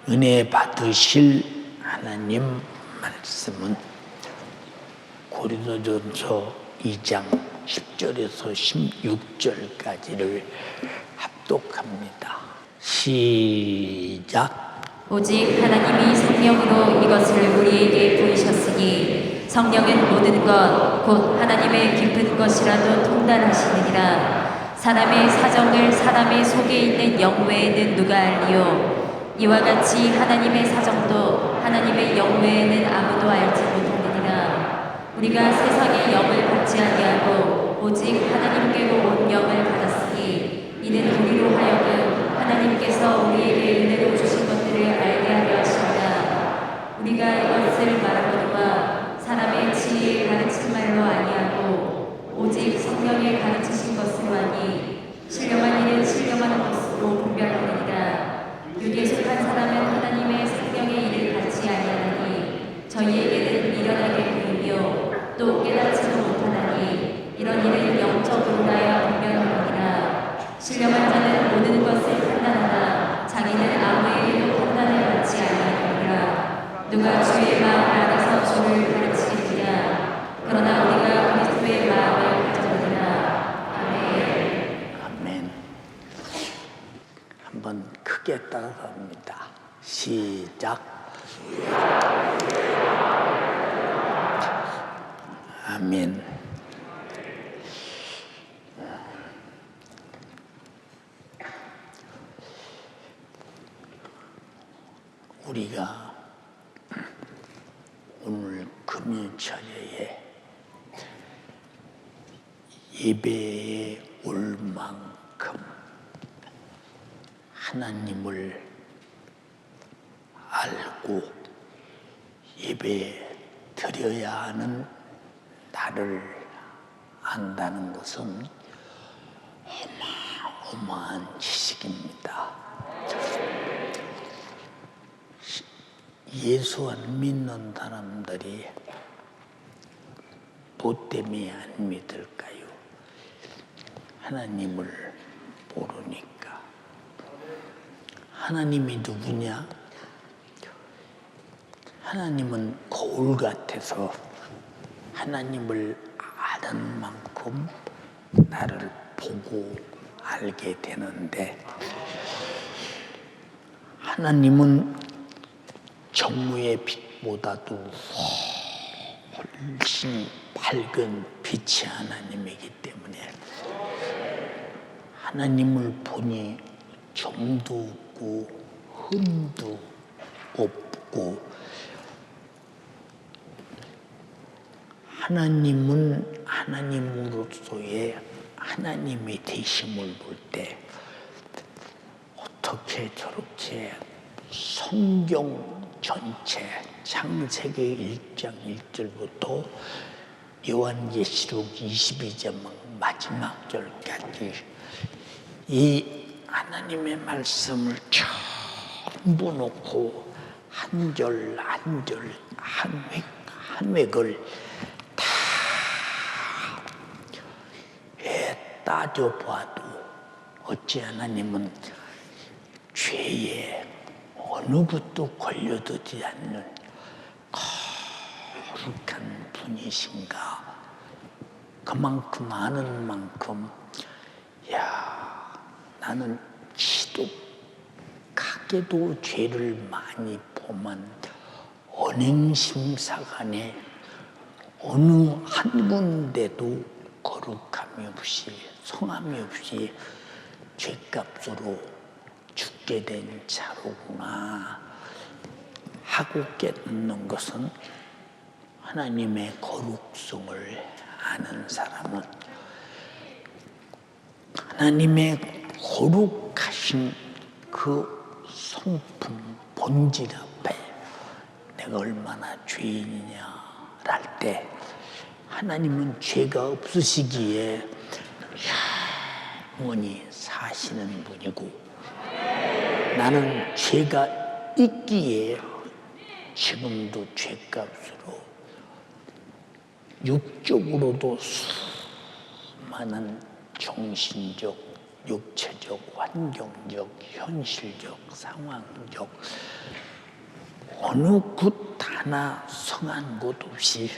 은혜 받으실 하나님 말씀은 고린도전서 2장 10절에서 16절까지를 합독합니다. 시작. 오직 하나님이 성령으로 이것을 우리에게 보이셨으니 성령은 모든 것 곧 하나님의 깊은 것이라도 통달하시느니라. 사람의 사정을 사람의 속에 있는 영 외에는 누가 알리요? 이와 같이 하나님의 사정도 하나님의 영 외에는 아무도 알지 못하느니라. 우리가 세상의 영을 받지 아니하고 오직 하나님께로 온 영을 받았으니 이는 우리로 하여금 하나님께서 우리에게 은혜로 주신 것들을 알게 하려 하십니다. 우리가 이것을 말하거니와 사람의 지혜에 가르친 말로 아니하고 오직 성령에 가르치신 것으로 하니 신령한 이는 신령한 것으로 분별하느니라. 육에 속한 사람은 하나님의 성령의 일을 받지 아니하나니 저희에게는 미련하게 보이며 또 깨닫지도 못하나니 이런 일은 영적으로나야 분별하느니라. 신령한 자는 모든 것을 판단하나 자기는 아무에게도 판단을 받지 아니하느니라. 누가 주의 마음을 알아서 주를 가르치겠느냐? 그러나 우리가 그리스도의 마음을 가졌느니라. 아멘. 아멘. 한번 크게 따라합니다. 시작. 아멘. 우리가 오늘 금요철에 예배에 올 만큼 하나님을 알고 예배 드려야 하는 나를 안다는 것은 어마어마한 지식입니다. 예수 안 믿는 사람들이 뭐 때문에 안 믿을까요? 하나님을 모르니까. 하나님이 누구냐? 하나님은 거울 같아서 하나님을 아는 만큼 나를 보고 알게 되는데, 하나님은 정오의 빛보다도 훨씬 밝은 빛이 하나님이기 때문에 하나님을 보니 점도 없고 흠도 없고, 하나님은 하나님으로서의 하나님의 되심을 볼 때 어떻게 저렇게 성경 전체 창세기 1장 1절부터 요한계시록 22장 마지막 절까지 이 하나님의 말씀을 전부 놓고 한 절 한 절 한 획을 다 따져봐도 어찌 하나님은 죄에 어느 것도 걸려들지 않는 거룩한 분이신가. 그만큼 아는 만큼 나는 지독하게도 죄를 많이 범한 언행심사간에 어느 한 군데도 거룩함이 없이 성함이 없이 죄값으로 죽게 된 자로구나 하고 깨닫는 것은, 하나님의 거룩성을 아는 사람은 하나님의 거룩하신 그 성품 본질 앞에 내가 얼마나 죄인이냐 할 때 하나님은 죄가 없으시기에 영원히 사시는 분이고, 나는 죄가 있기에 지금도 죄값으로 육적으로도 수많은 정신적, 육체적, 환경적, 현실적, 상황적 어느 곳 하나 성한 곳 없이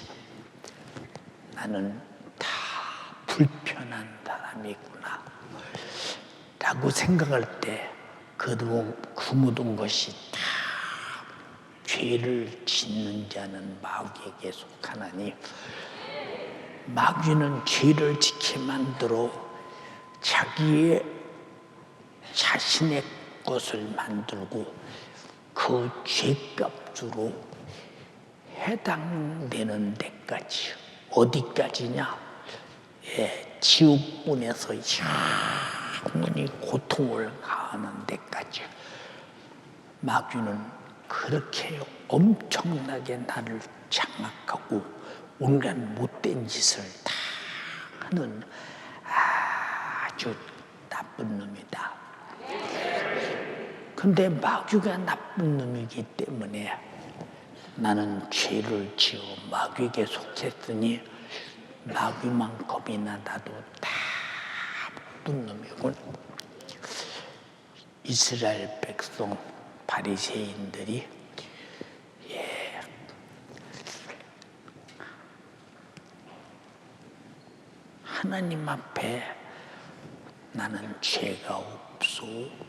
나는 다 불편한 사람이구나 라고 생각할 때 그동안 묻은 것이 다 죄를 짓는 자는 마귀에게 속하나니 마귀는 죄를 짓게 만들어 자신의 것을 만들고 그 죄값으로 해당되는 데까지 어디까지냐? 지옥문에서 영원히 고통을 가하는 데까지 마귀는 그렇게 엄청나게 나를 장악하고 온갖 못된 짓을 다 하는 아주 나쁜 놈이다. 근데 마귀가 나쁜 놈이기 때문에 나는 죄를 지어 마귀에게 속했으니 마귀만큼이나 나도 다 나쁜 놈이군. 이스라엘 백성 바리새인들이 하나님 앞에 나는 죄가 없소.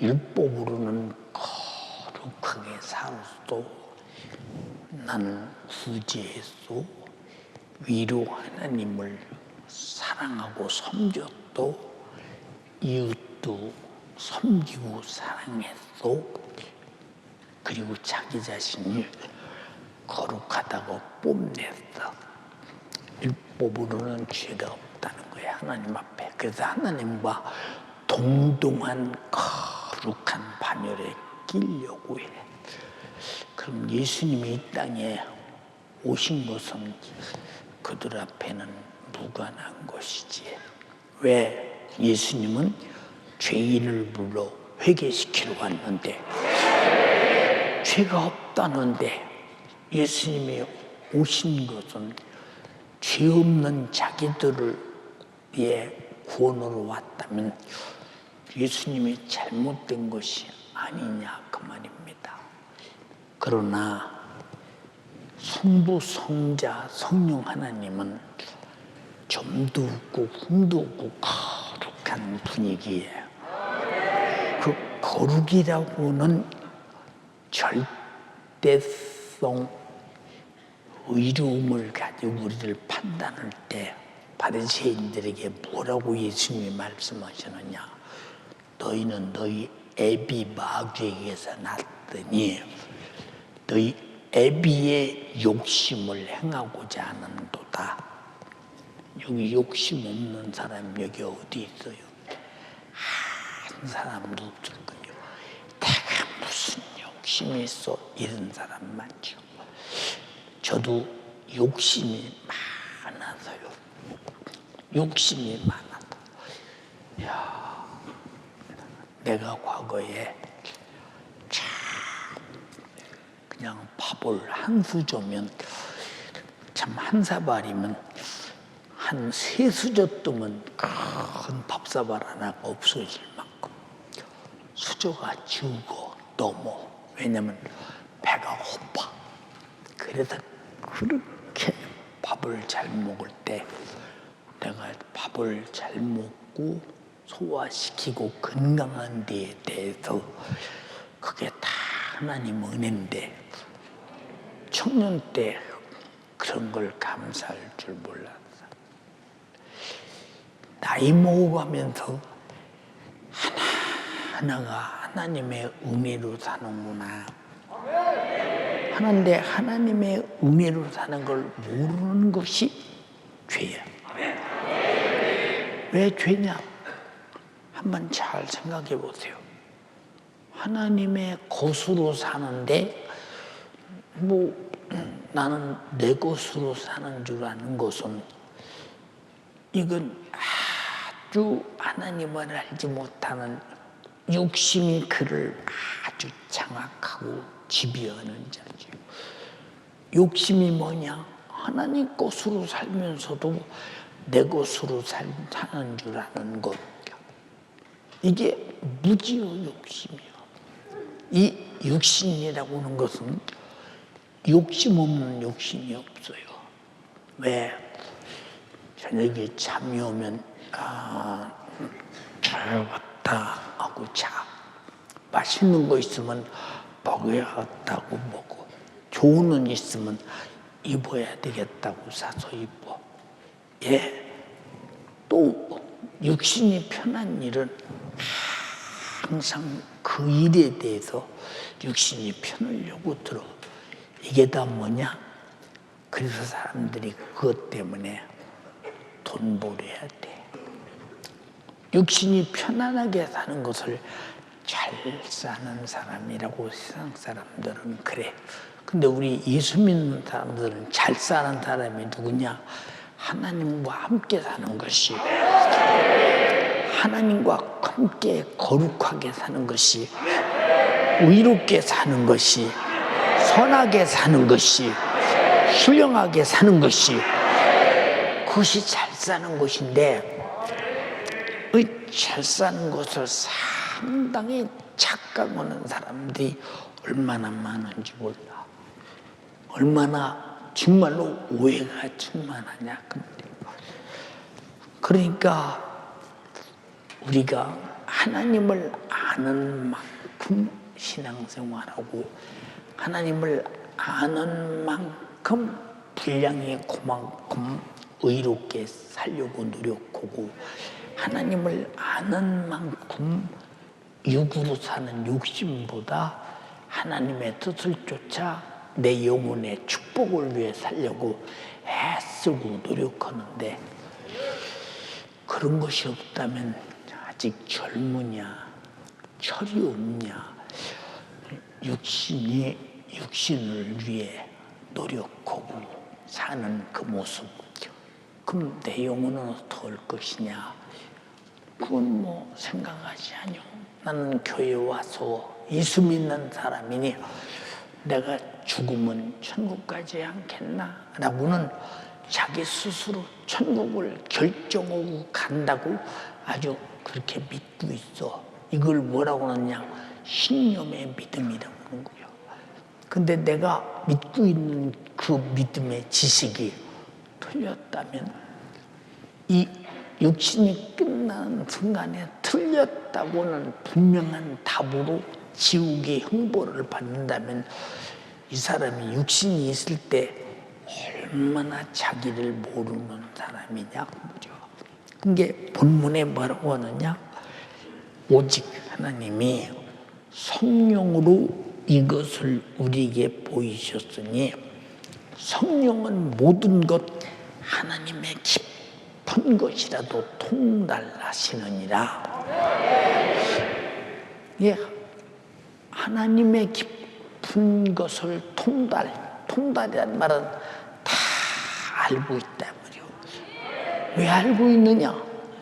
율법으로는 거룩하게 살았소. 나는 구제했소. 위로 하나님을 사랑하고 섬겼소. 이웃도 섬기고 사랑했소. 그리고 자기 자신이 거룩하다고 뽐냈어. 율법으로는 죄가 없다는 거예요. 하나님 앞에. 그래서 하나님과 동등한 거룩한 반열에 끼려고 해. 그럼 예수님이 이 땅에 오신 것은 그들 앞에는 무관한 것이지. 왜? 예수님은 죄인을 불러 회개시키러 왔는데 죄가 없다는데 예수님이 오신 것은 죄 없는 자기들을 위해 구원으로 왔다면 예수님이 잘못된 것이 아니냐 그 말입니다. 그러나 성부, 성자, 성령 하나님은 점도 없고 흠도 없고 거룩한 분위기예요. 그 거룩이라고는 절대성 의로움을 가지고 우리를 판단할 때 바리새인들에게 뭐라고 예수님이 말씀하시느냐? 너희는 너희 애비 마귀에게서 났더니 너희 애비의 욕심을 행하고자 하는도다. 여기 욕심 없는 사람 여기 어디 있어요? 한 사람도 없을 거예요. 내가 무슨 욕심이 있어? 이런 사람 많죠. 저도 욕심이 많아서요. 욕심이 많아서. 내가 과거에 참 그냥 밥을 한 수저면 참 한 사발이면 한 세 수저 뜨면 큰 밥사발 하나가 없어질 만큼 수저가 지우고 넘어. 왜냐면 배가 고파. 그래서 그렇게 밥을 잘 먹을 때 내가 밥을 잘 먹고 소화시키고 건강한 데에 대해서 그게 다 하나님 은혜인데 청년 때 그런 걸 감사할 줄 몰랐어. 나이 먹어가면서 하나하나가 하나님의 은혜로 사는구나. 하는데 하나님의 은혜로 사는 걸 모르는 것이 죄야. 왜 죄냐? 한번 잘 생각해 보세요. 하나님의 것으로 사는데 나는 내 것으로 사는 줄 아는 것은 이건 아주 하나님을 알지 못하는 욕심이 그를 아주 장악하고 지배하는 자죠. 욕심이 뭐냐? 하나님 것으로 살면서도 내 것으로 사는 줄 아는 것. 이게 무지의 욕심이야. 이 육신이라고 하는 것은 욕심 없는 육신이 없어요. 왜? 저녁에 잠이 오면 잘 왔다 하고 자. 맛있는 거 있으면 먹어야겠다고 먹고, 좋은 옷 있으면 입어야 되겠다고 사서 입어. 예. 또 육신이 편한 일은 항상 그 일에 대해서 육신이 편하려고 들어. 이게 다 뭐냐? 그래서 사람들이 그것 때문에 돈 벌어야 돼. 육신이 편안하게 사는 것을 잘 사는 사람이라고 세상 사람들은 그래. 근데 우리 예수 믿는 사람들은 잘 사는 사람이 누구냐? 하나님과 함께 사는 것이, 하나님과 함께 거룩하게 사는 것이, 의롭게 사는 것이, 선하게 사는 것이, 훌륭하게 사는 것이, 그것이 잘 사는 것인데, 잘 사는 것을 상당히 착각하는 사람들이 얼마나 많은지 몰라. 얼마나 정말로 오해가 충만하냐. 그러니까 우리가 하나님을 아는 만큼 신앙생활하고, 하나님을 아는 만큼 분량이 그만큼 의롭게 살려고 노력하고, 하나님을 아는 만큼 육으로 사는 욕심보다 하나님의 뜻을 쫓아 내 영혼의 축복을 위해 살려고 애쓰고 노력하는데, 그런 것이 없다면 아직 젊으냐, 철이 없냐, 육신을 위해 노력하고 사는 그 모습, 그럼 내 영혼은 어떻게 할 것이냐? 그건 뭐 생각하지 않요. 나는 교회에 와서 예수 믿는 사람이니 내가 죽으면 천국 가지 않겠나? 라고는 자기 스스로 천국을 결정하고 간다고 아주 그렇게 믿고 있어. 이걸 뭐라고 하느냐? 신념의 믿음이라고 하는 거예요. 근데 내가 믿고 있는 그 믿음의 지식이 틀렸다면, 이 육신이 끝나는 순간에 틀렸다고는 분명한 답으로 지옥의 형벌을 받는다면, 이 사람이 육신이 있을 때 얼마나 자기를 모르는 사람이냐. 그게 본문에 뭐라고 하느냐? 오직 하나님이 성령으로 이것을 우리에게 보이셨으니, 성령은 모든 것 하나님의 깊은 것이라도 통달하시느니라. 예, 하나님의 깊은 것을 통달이란 말은 다 알고 있단 말이요. 왜 알고 있느냐?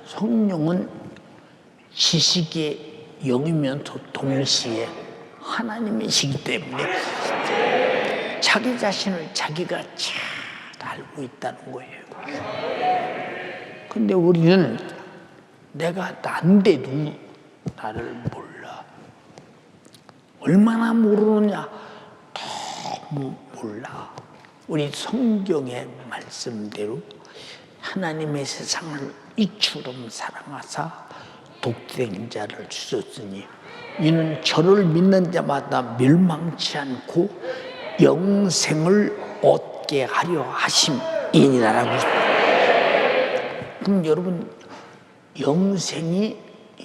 성령은 지식의 영이면서 동시에 하나님이시기 때문에 자기 자신을 자기가 잘 알고 있다는 거예요. 근데 우리는 내가 난데도 나를 몰라. 얼마나 모르느냐? 너무 몰라. 우리 성경의 말씀대로 하나님의 세상을 이처럼 사랑하사 독생자를 주셨으니 이는 저를 믿는 자마다 멸망치 않고 영생을 얻게 하려 하심이니라라고. 그럼 여러분, 영생이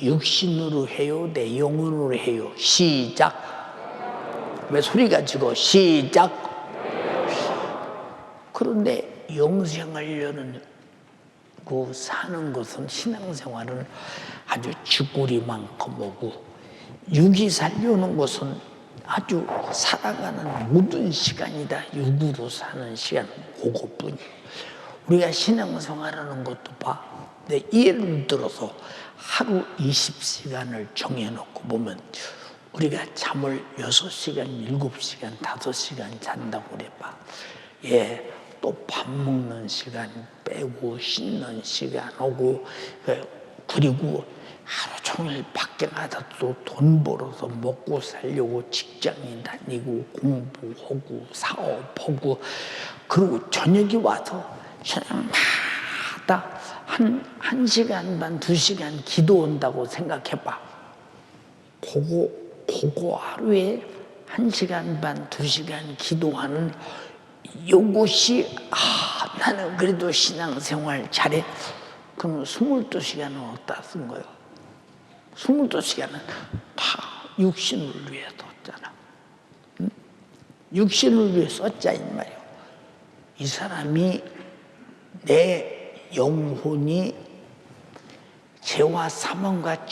육신으로 해요, 내 영혼으로 해요? 시작. 왜 소리 가지고 시작. 그런데 영생하려는 그 사는 것은, 신앙생활은 아주 쥐꼬리만큼 오고, 육이 살려는 것은 아주 살아가는 모든 시간이다. 육으로 사는 시간 그것뿐이에요. 우리가 신앙생활하는 것도 봐. 근데 예를 들어서 하루 20시간을 정해놓고 보면 우리가 잠을 6시간, 7시간, 5시간 잔다고 그래 봐. 예, 또 밥 먹는 시간 빼고 씻는 시간 오고, 그리고 하루 종일 밖에 가서 또 돈 벌어서 먹고 살려고 직장인 다니고 공부하고 사업하고, 그리고 저녁에 와서 저녁마다 한 시간 반, 2시간 기도한다고 생각해봐. 그거 하루에 1시간 반, 2시간 기도하는 요것이, 나는 그래도 신앙생활 잘해. 그러면 22시간은 어디다 쓴 거예요? 22시간은 다 육신을 위해 썼잖아. 응? 육신을 위해 썼자 이 말이에요. 이 사람이, 내 영혼이 죄와 사망과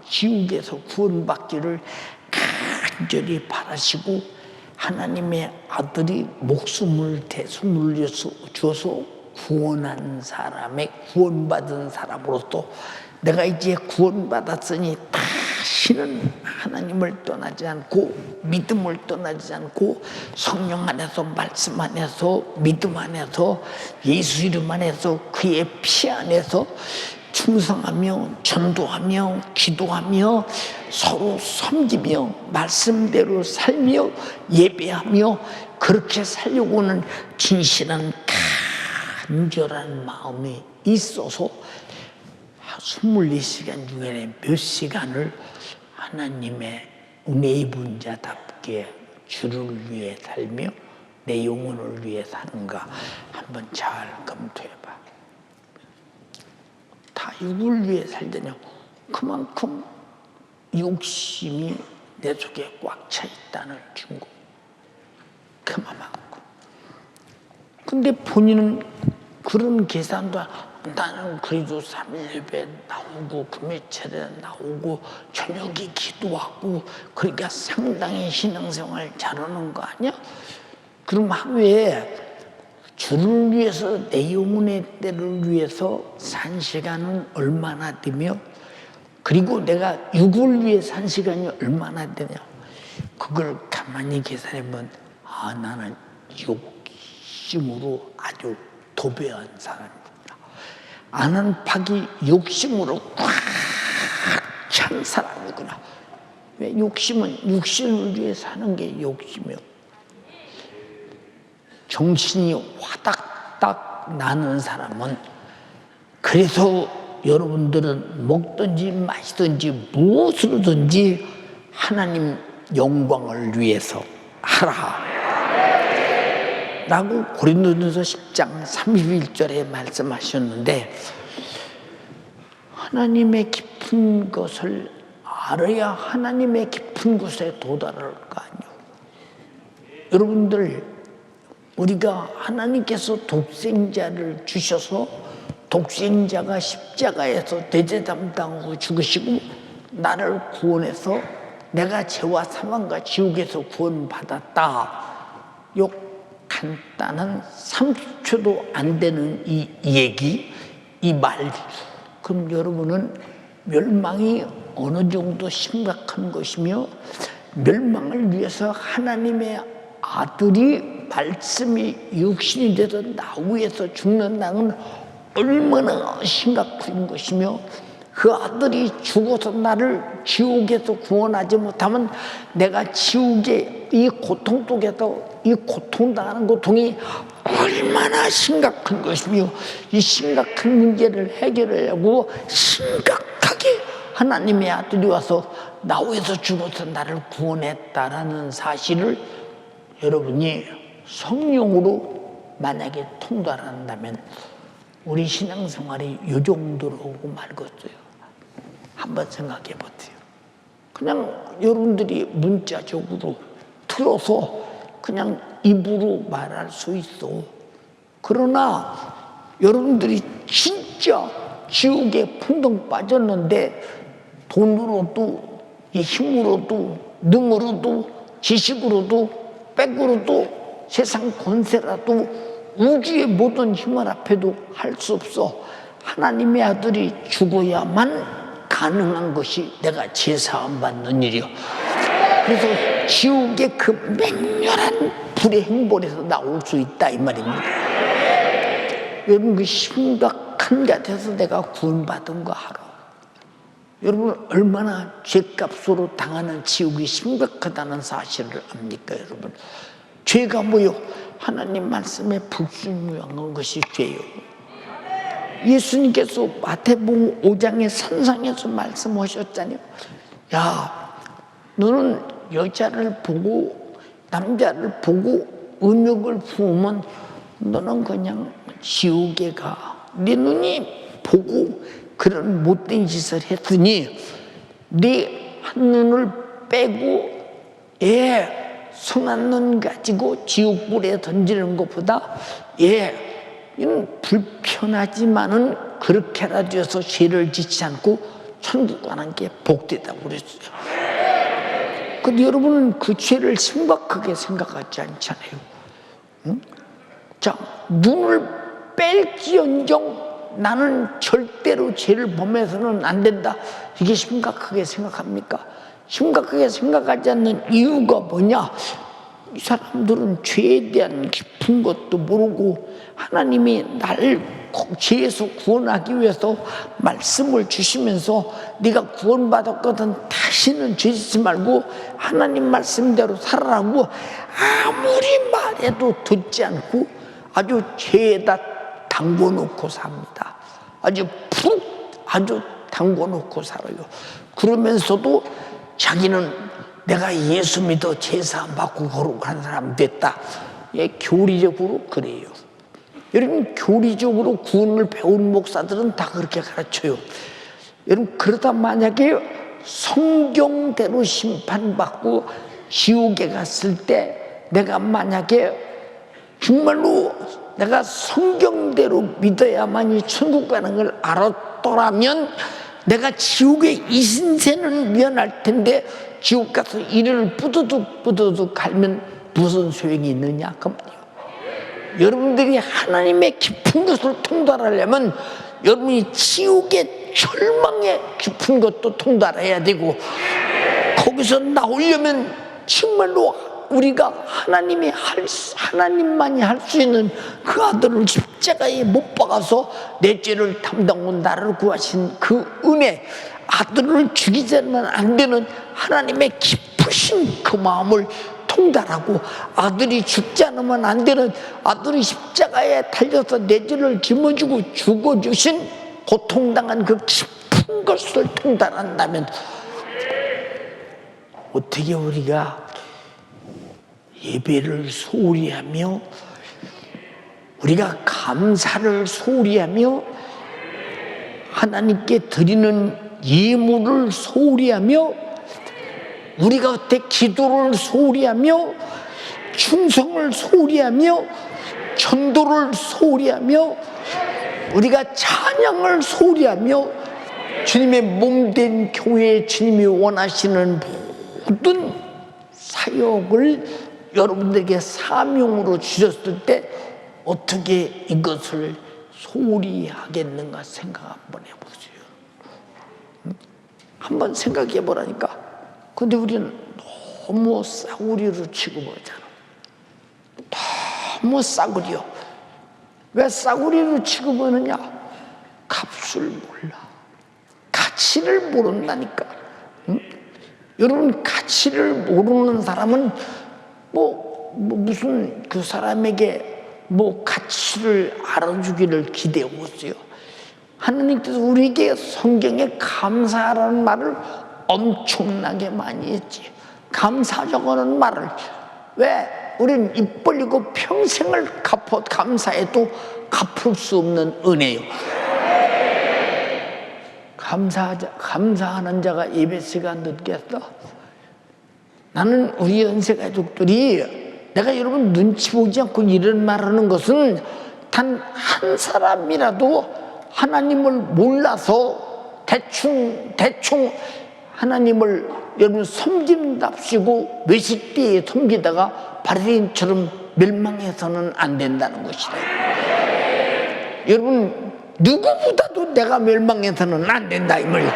지옥에서 구원받기를 간절히 바라시고, 하나님의 아들이 목숨을 대숨을 주어서 구원한 사람의, 구원받은 사람으로서 내가 이제 구원받았으니 다시는 하나님을 떠나지 않고, 믿음을 떠나지 않고, 성령 안에서, 말씀 안에서, 믿음 안에서, 예수 이름 안에서, 그의 피 안에서 충성하며 전도하며 기도하며 서로 섬기며 말씀대로 살며 예배하며, 그렇게 살려고는 진실한 간절한 마음이 있어서 24시간 중에 몇 시간을 하나님의 은혜 입은 자답게 주를 위해 살며 내 영혼을 위해 사는가 한번 잘 검토해봐. 다 육을 위해 살더냐. 그만큼 욕심이 내 속에 꽉 차 있다는 증거. 그만큼. 근데 본인은 그런 계산도, 나는 그래도 3일 예배 나오고 금요일에 나오고 저녁에 기도하고, 그러니까 상당히 신앙생활 잘하는 거 아니야? 그럼 하루에 주를 위해서, 내 영혼의 때를 위해서 산 시간은 얼마나 되며, 그리고 내가 육을 위해 산 시간이 얼마나 되냐. 그걸 가만히 계산해보면, 나는 욕심으로 아주 도배한 사람이구나. 아는 박이 욕심으로 꽉 찬 사람이구나. 왜? 욕심은 육신을 위해 사는 게 욕심이요. 정신이 화닥닥 나는 사람은, 그래서 여러분들은 먹든지 마시든지 무엇으로든지 하나님 영광을 위해서 하라 라고 고린도전서 10장 31절에 말씀하셨는데, 하나님의 깊은 것을 알아야 하나님의 깊은 곳에 도달할 거 아니에요. 여러분들, 우리가 하나님께서 독생자를 주셔서 독생자가 십자가에서 대제담당하고 죽으시고 나를 구원해서 내가 죄와 사망과 지옥에서 구원받았다. 요 간단한 30초도 안 되는 이 얘기, 이 말. 그럼 여러분은 멸망이 어느 정도 심각한 것이며, 멸망을 위해서 하나님의 아들이, 말씀이 육신이 돼서 나 위해서 죽는다는 얼마나 심각한 것이며, 그 아들이 죽어서 나를 지옥에서 구원하지 못하면 내가 지옥의 이 고통 속에서 이 고통당하는 고통이 얼마나 심각한 것이며, 이 심각한 문제를 해결하려고 심각하게 하나님의 아들이 와서 나 위해서 죽어서 나를 구원했다라는 사실을 여러분이 성령으로 만약에 통달한다면 우리 신앙생활이 이 정도로 오고 말겠어요. 한번 생각해 보세요. 그냥 여러분들이 문자적으로 틀어서 그냥 입으로 말할 수 있어. 그러나 여러분들이 진짜 지옥에 풍덩 빠졌는데, 돈으로도, 힘으로도, 능으로도, 지식으로도, 백으로도, 세상 권세라도, 우주의 모든 힘을 합해도 할 수 없어. 하나님의 아들이 죽어야만 가능한 것이 내가 제사함 받는 일이요. 그래서 지옥의 그 맹렬한 불의 행벌에서 나올 수 있다 이 말입니다. 여러분, 그 심각한 것 같아서 내가 구원받은 거 알아. 여러분 얼마나 죄값으로 당하는 지옥이 심각하다는 사실을 압니까 여러분? 죄가 뭐요? 하나님 말씀에 불순종한 것이 죄요. 예수님께서 마태복음 5장의 산상에서 말씀하셨잖아요. 야, 너는 여자를 보고 남자를 보고 은욕을 부으면 너는 그냥 지옥에 가. 네 눈이 보고 그런 못된 짓을 했더니 네 한 눈을 빼고 성한 눈 가지고 지옥불에 던지는 것보다 이는 불편하지만은 그렇게라도 해서 죄를 짓지 않고 천국 가는 게 복되다고 그랬어요. 근데 여러분은 그 죄를 심각하게 생각하지 않잖아요. 응? 자, 눈을 뺄지언정 나는 절대로 죄를 범해서는 안 된다. 이게 심각하게 생각합니까? 심각하게 생각하지 않는 이유가 뭐냐? 이 사람들은 죄에 대한 깊은 것도 모르고 하나님이 나를 죄에서 구원하기 위해서 말씀을 주시면서 네가 구원받았거든 다시는 죄 짓지 말고 하나님 말씀대로 살아라고 아무리 말해도 듣지 않고 아주 죄에다 담궈놓고 삽니다. 아주 담궈놓고 살아요. 그러면서도 자기는 내가 예수 믿어 제사함 받고 거룩한 사람 됐다. 교리적으로 그래요. 여러분 교리적으로 구원을 배운 목사들은 다 그렇게 가르쳐요. 여러분 그러다 만약에 성경대로 심판받고 지옥에 갔을 때 내가 만약에 정말로 내가 성경대로 믿어야만이 천국 가는 걸 알았더라면 내가 지옥에 이 신세는 미안할 텐데 지옥 가서 이를 뿌드득 갈면 무슨 소용이 있느냐 그 말이에요. 여러분들이 하나님의 깊은 것을 통달하려면 여러분이 지옥의 절망의 깊은 것도 통달해야 되고 거기서 나오려면 정말로 우리가 하나님만이 할 수 있는 그 아들을 십자가에 못 박아서 내 죄를 담당하고 나를 구하신 그 은혜, 아들을 죽이자면 안 되는 하나님의 깊으신 그 마음을 통달하고 아들이 죽지 않으면 안 되는 아들이 십자가에 달려서 내 죄를 짊어지고 죽어주신 고통당한 그 깊은 것을 통달한다면 어떻게 우리가 예배를 소홀히 하며 우리가 감사를 소홀히 하며 하나님께 드리는 예물을 소홀히 하며 우리가 그때 기도를 소홀히 하며 충성을 소홀히 하며 전도를 소홀히 하며 우리가 찬양을 소홀히 하며 주님의 몸된 교회에 주님이 원하시는 모든 사역을 여러분들에게 사명으로 주셨을 때 어떻게 이것을 소홀히 하겠는가 생각 한번 해보세요. 한번 생각해 보라니까. 근데 우리는 너무 싸구리로 취급하잖아. 너무 싸구려. 왜 싸구리로 취급하느냐? 값을 몰라. 가치를 모른다니까. 응? 여러분 가치를 모르는 사람은 무슨 그 사람에게 가치를 알아주기를 기대하고있어요. 하나님께서 우리에게 성경에 감사라는 말을 엄청나게 많이 했지. 감사하자고 하는 말을 왜 우리는 입 벌리고 평생을 감사해도 갚을 수 없는 은혜요. 감사하는 자가 예배 시간 늦겠어? 나는 우리 연세 가족들이 내가 여러분 눈치 보지 않고 이런 말하는 것은 단 한 사람이라도 하나님을 몰라서 대충 하나님을 여러분 섬긴답시고 외식대에 섬기다가 바리새인처럼 멸망해서는 안 된다는 것이다. 여러분 누구보다도 내가 멸망해서는 안 된다 이 말이야.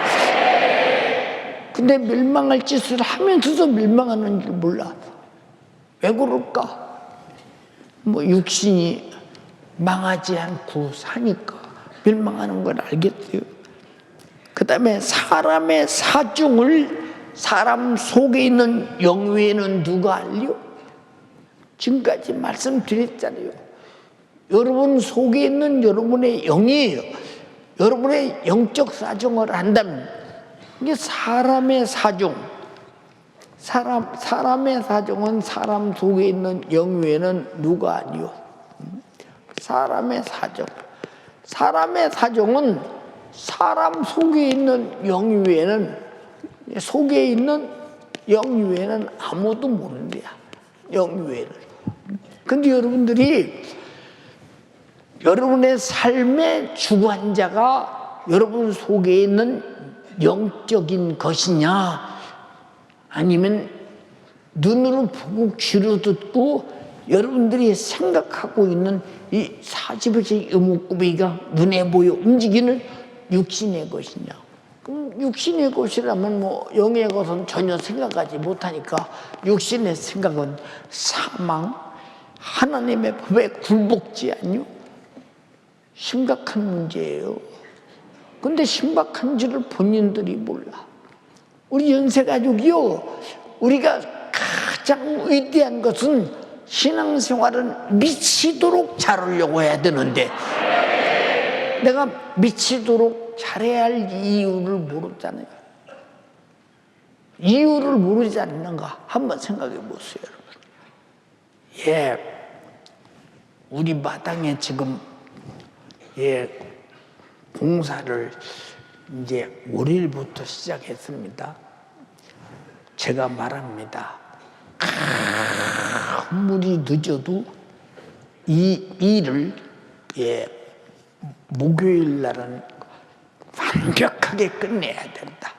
근데 멸망할 짓을 하면서도 멸망하는 줄 몰라. 왜 그럴까? 육신이 망하지 않고 사니까 멸망하는 걸 알겠어요. 그 다음에 사람의 사중을 사람 속에 있는 영 외에는 누가 알려? 지금까지 말씀드렸잖아요. 여러분 속에 있는 여러분의 영이에요. 여러분의 영적 사정을 안다면 이게 사람의 사정. 사람의 사정은 사람 속에 있는 영 외에는 누가 아니요. 사람의 사정. 사람의 사정은 사람 속에 있는 영 외에는 속에 있는 영 외에는 아무도 모르는 거야. 영 외에는. 근데 여러분들이 여러분의 삶의 주관자가 여러분 속에 있는 영적인 것이냐, 아니면 눈으로 보고 귀로 듣고 여러분들이 생각하고 있는 이 40일째 의무꾸미가 눈에 보여 움직이는 육신의 것이냐. 그럼 육신의 것이라면 뭐 영의 것은 전혀 생각하지 못하니까 육신의 생각은 사망, 하나님의 법에 굴복지 아니요? 심각한 문제예요. 근데 심각한지를 본인들이 몰라. 우리 연세가족이요, 우리가 가장 위대한 것은 신앙생활은 미치도록 잘하려고 해야 되는데 내가 미치도록 잘해야 할 이유를 모르잖아요. 이유를 모르지 않는가 한번 생각해 보세요, 여러분. 예, 우리 마당에 지금 공사를 이제 월요일부터 시작했습니다. 제가 말합니다. 아무리 늦어도 이 일을 목요일 날은 완벽하게 끝내야 된다.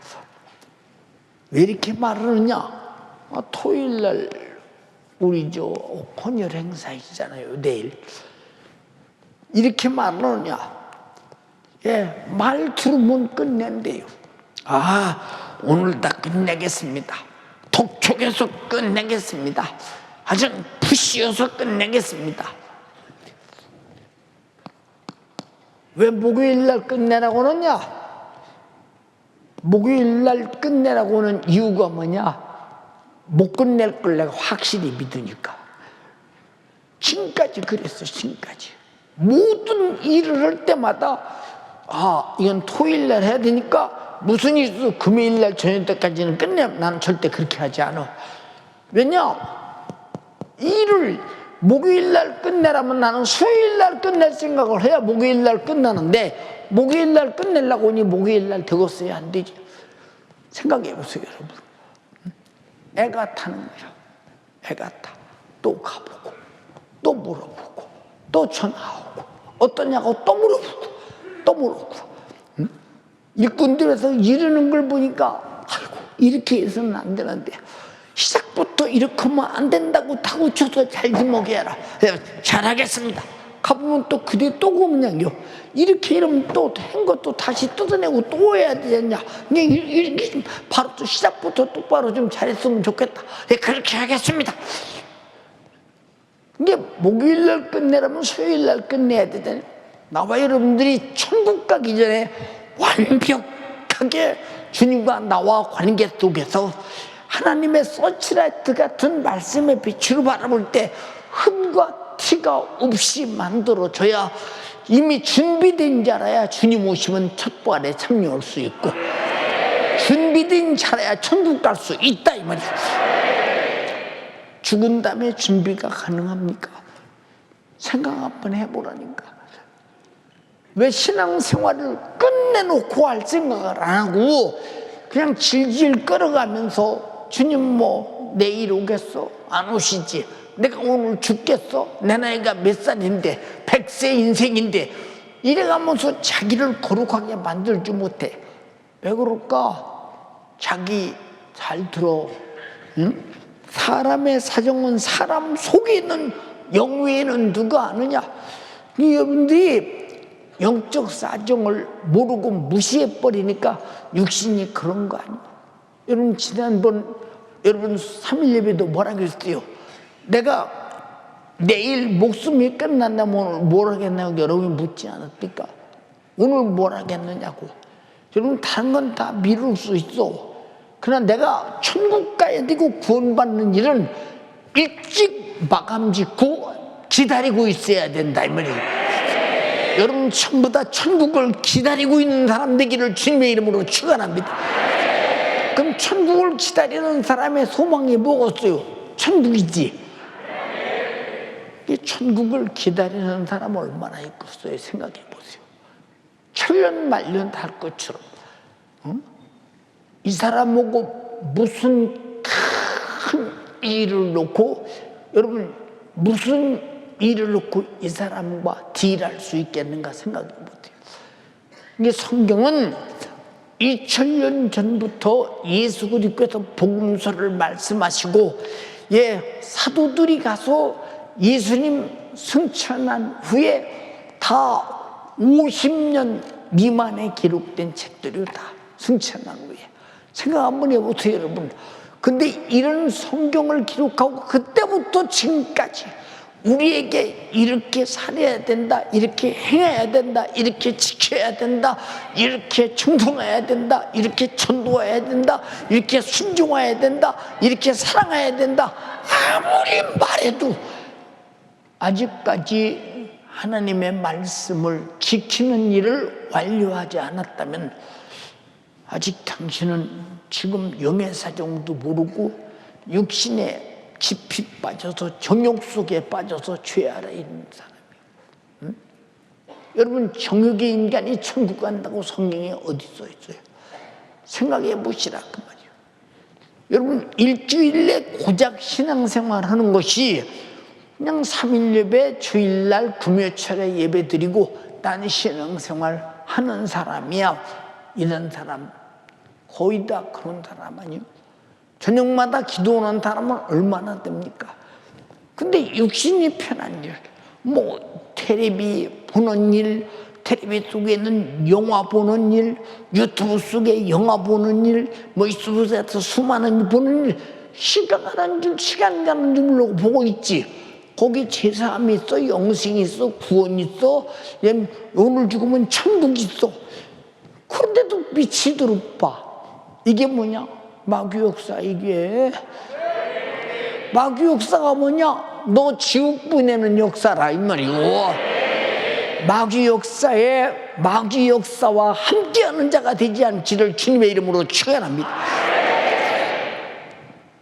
왜 이렇게 말하느냐? 토요일 날 우리 혼혈 행사이잖아요, 내일. 이렇게 말하느냐? 말 들으면 끝낸대요. 오늘 다 끝내겠습니다. 독촉해서 끝내겠습니다. 아주 푸시어서 끝내겠습니다. 왜 목요일 날 끝내라고 하느냐? 목요일 날 끝내라고 하는 이유가 뭐냐? 못 끝낼 걸 내가 확실히 믿으니까. 지금까지 그랬어, 지금까지. 모든 일을 할 때마다 이건 토요일 날 해야 되니까 무슨 일이 있어도 금요일 날 저녁 때까지는 끝내. 나는 절대 그렇게 하지 않아. 왜냐? 일을 목요일 날 끝내라면 나는 수요일 날 끝낼 생각을 해야 목요일 날 끝나는데 목요일 날 끝내려고 하니 목요일 날 되겠어야 안 되지. 생각해 보세요, 여러분. 애가 타는 거야. 애가 타. 또 가보고 또 물어보고 또 전화하고 어떠냐고 또 물어보고 또 물어보고. 일꾼들에서 이러는 걸 보니까 아이고 이렇게 해서는 안 되는데 시작부터 이렇게 하면 안 된다고 타고 쳐서 잘 지먹여라. 잘하겠습니다. 가보면 또 그대 또 그러면요. 이렇게 이러면 또 한 것도 다시 뜯어내고 또 해야 되냐. 이렇게 바로 또 시작부터 똑바로 좀 잘했으면 좋겠다. 그렇게 하겠습니다. 이게 목요일 날 끝내라면 수요일 날 끝내야 되잖아요. 나와 여러분들이 천국 가기 전에 완벽하게 주님과 나와 관계 속에서 하나님의 서치라이트 같은 말씀의 빛으로 바라볼 때 흠과 티가 없이 만들어져야 이미 준비된 자라야 주님 오시면 첫 부활에 참여할 수 있고 준비된 자라야 천국 갈 수 있다 이 말이에요. 죽은 다음에 준비가 가능합니까? 생각 한번 해보라니까. 왜 신앙생활을 끝내놓고 할 생각을 안 하고 그냥 질질 끌어가면서 주님 뭐 내일 오겠어? 안 오시지? 내가 오늘 죽겠어? 내 나이가 몇 살인데 100세 인생인데 이래가면서 자기를 거룩하게 만들지 못해. 왜 그럴까? 자기 잘 들어. 응? 사람의 사정은 사람 속에 있는 영 외에는 누가 아느냐? 여러분들이 영적 사정을 모르고 무시해버리니까 육신이 그런 거 아니에요. 여러분 지난번 여러분 3일 예배도 뭐라 그랬어요? 내가 내일 목숨이 끝난다면 오늘 뭘 하겠냐고 여러분이 묻지 않았습니까? 오늘 뭘 하겠느냐고. 여러분 다른 건 다 미룰 수 있어. 그러나 내가 천국 가야 되고 구원받는 일은 일찍 마감 짓고 기다리고 있어야 된다 이 말이에요. 여러분 전부 다 천국을 기다리고 있는 사람 되기를 주님의 이름으로 축원합니다. 그럼 천국을 기다리는 사람의 소망이 뭐겠어요? 천국이지. 이 천국을 기다리는 사람 얼마나 있겠어요? 생각해 보세요. 천년 만년 할 것처럼. 이 사람하고 무슨 큰 일을 놓고, 여러분 무슨 일을 놓고 이 사람과 딜할 수 있겠는가 생각해 보세요. 이게 성경은 2000년 전부터 예수 그리스도께서 복음서를 말씀하시고, 사도들이 가서 예수님 승천한 후에 다 50년 미만에 기록된 책들이 다 승천한 후에. 생각 한번 해보세요 여러분. 근데 이런 성경을 기록하고 그때부터 지금까지 우리에게 이렇게 살아야 된다, 이렇게 행해야 된다, 이렇게 지켜야 된다, 이렇게 충성해야 된다, 이렇게 전도해야 된다, 이렇게 순종해야 된다, 이렇게 사랑해야 된다, 아무리 말해도 아직까지 하나님의 말씀을 지키는 일을 완료하지 않았다면 아직 당신은 지금 영의 사정도 모르고 육신의 깊이 빠져서 정욕 속에 빠져서 죄 아래 있는 사람이에요. 여러분 정욕의 인간이 천국 간다고 성경에 어디 써 있어요? 생각해 보시라 그 말이에요. 여러분 일주일에 고작 신앙생활 하는 것이 그냥 3일 예배, 주일날 금요철에 예배 드리고 난 신앙생활 하는 사람이야. 이런 사람 거의 다 그런 사람 아니에요? 저녁마다 기도하는 사람은 얼마나 됩니까? 근데 육신이 편한 일, 텔레비 보는 일, 텔레비 속에는 영화 보는 일, 유튜브 속에 영화 보는 일, 유튜브에서 수많은 일 보는 일, 시간 가는 줄 모르고 보고 있지. 거기 제사함 있어, 영생이 있어, 구원 있어, 오늘 죽으면 천국 있어. 그런데도 미치도록 봐. 이게 뭐냐? 마귀 역사. 이게 마귀 역사가 뭐냐? 너 지옥 보내는 역사라 이 말이고, 마귀 역사에 마귀 역사와 함께하는 자가 되지 않기를 주님의 이름으로 축원합니다.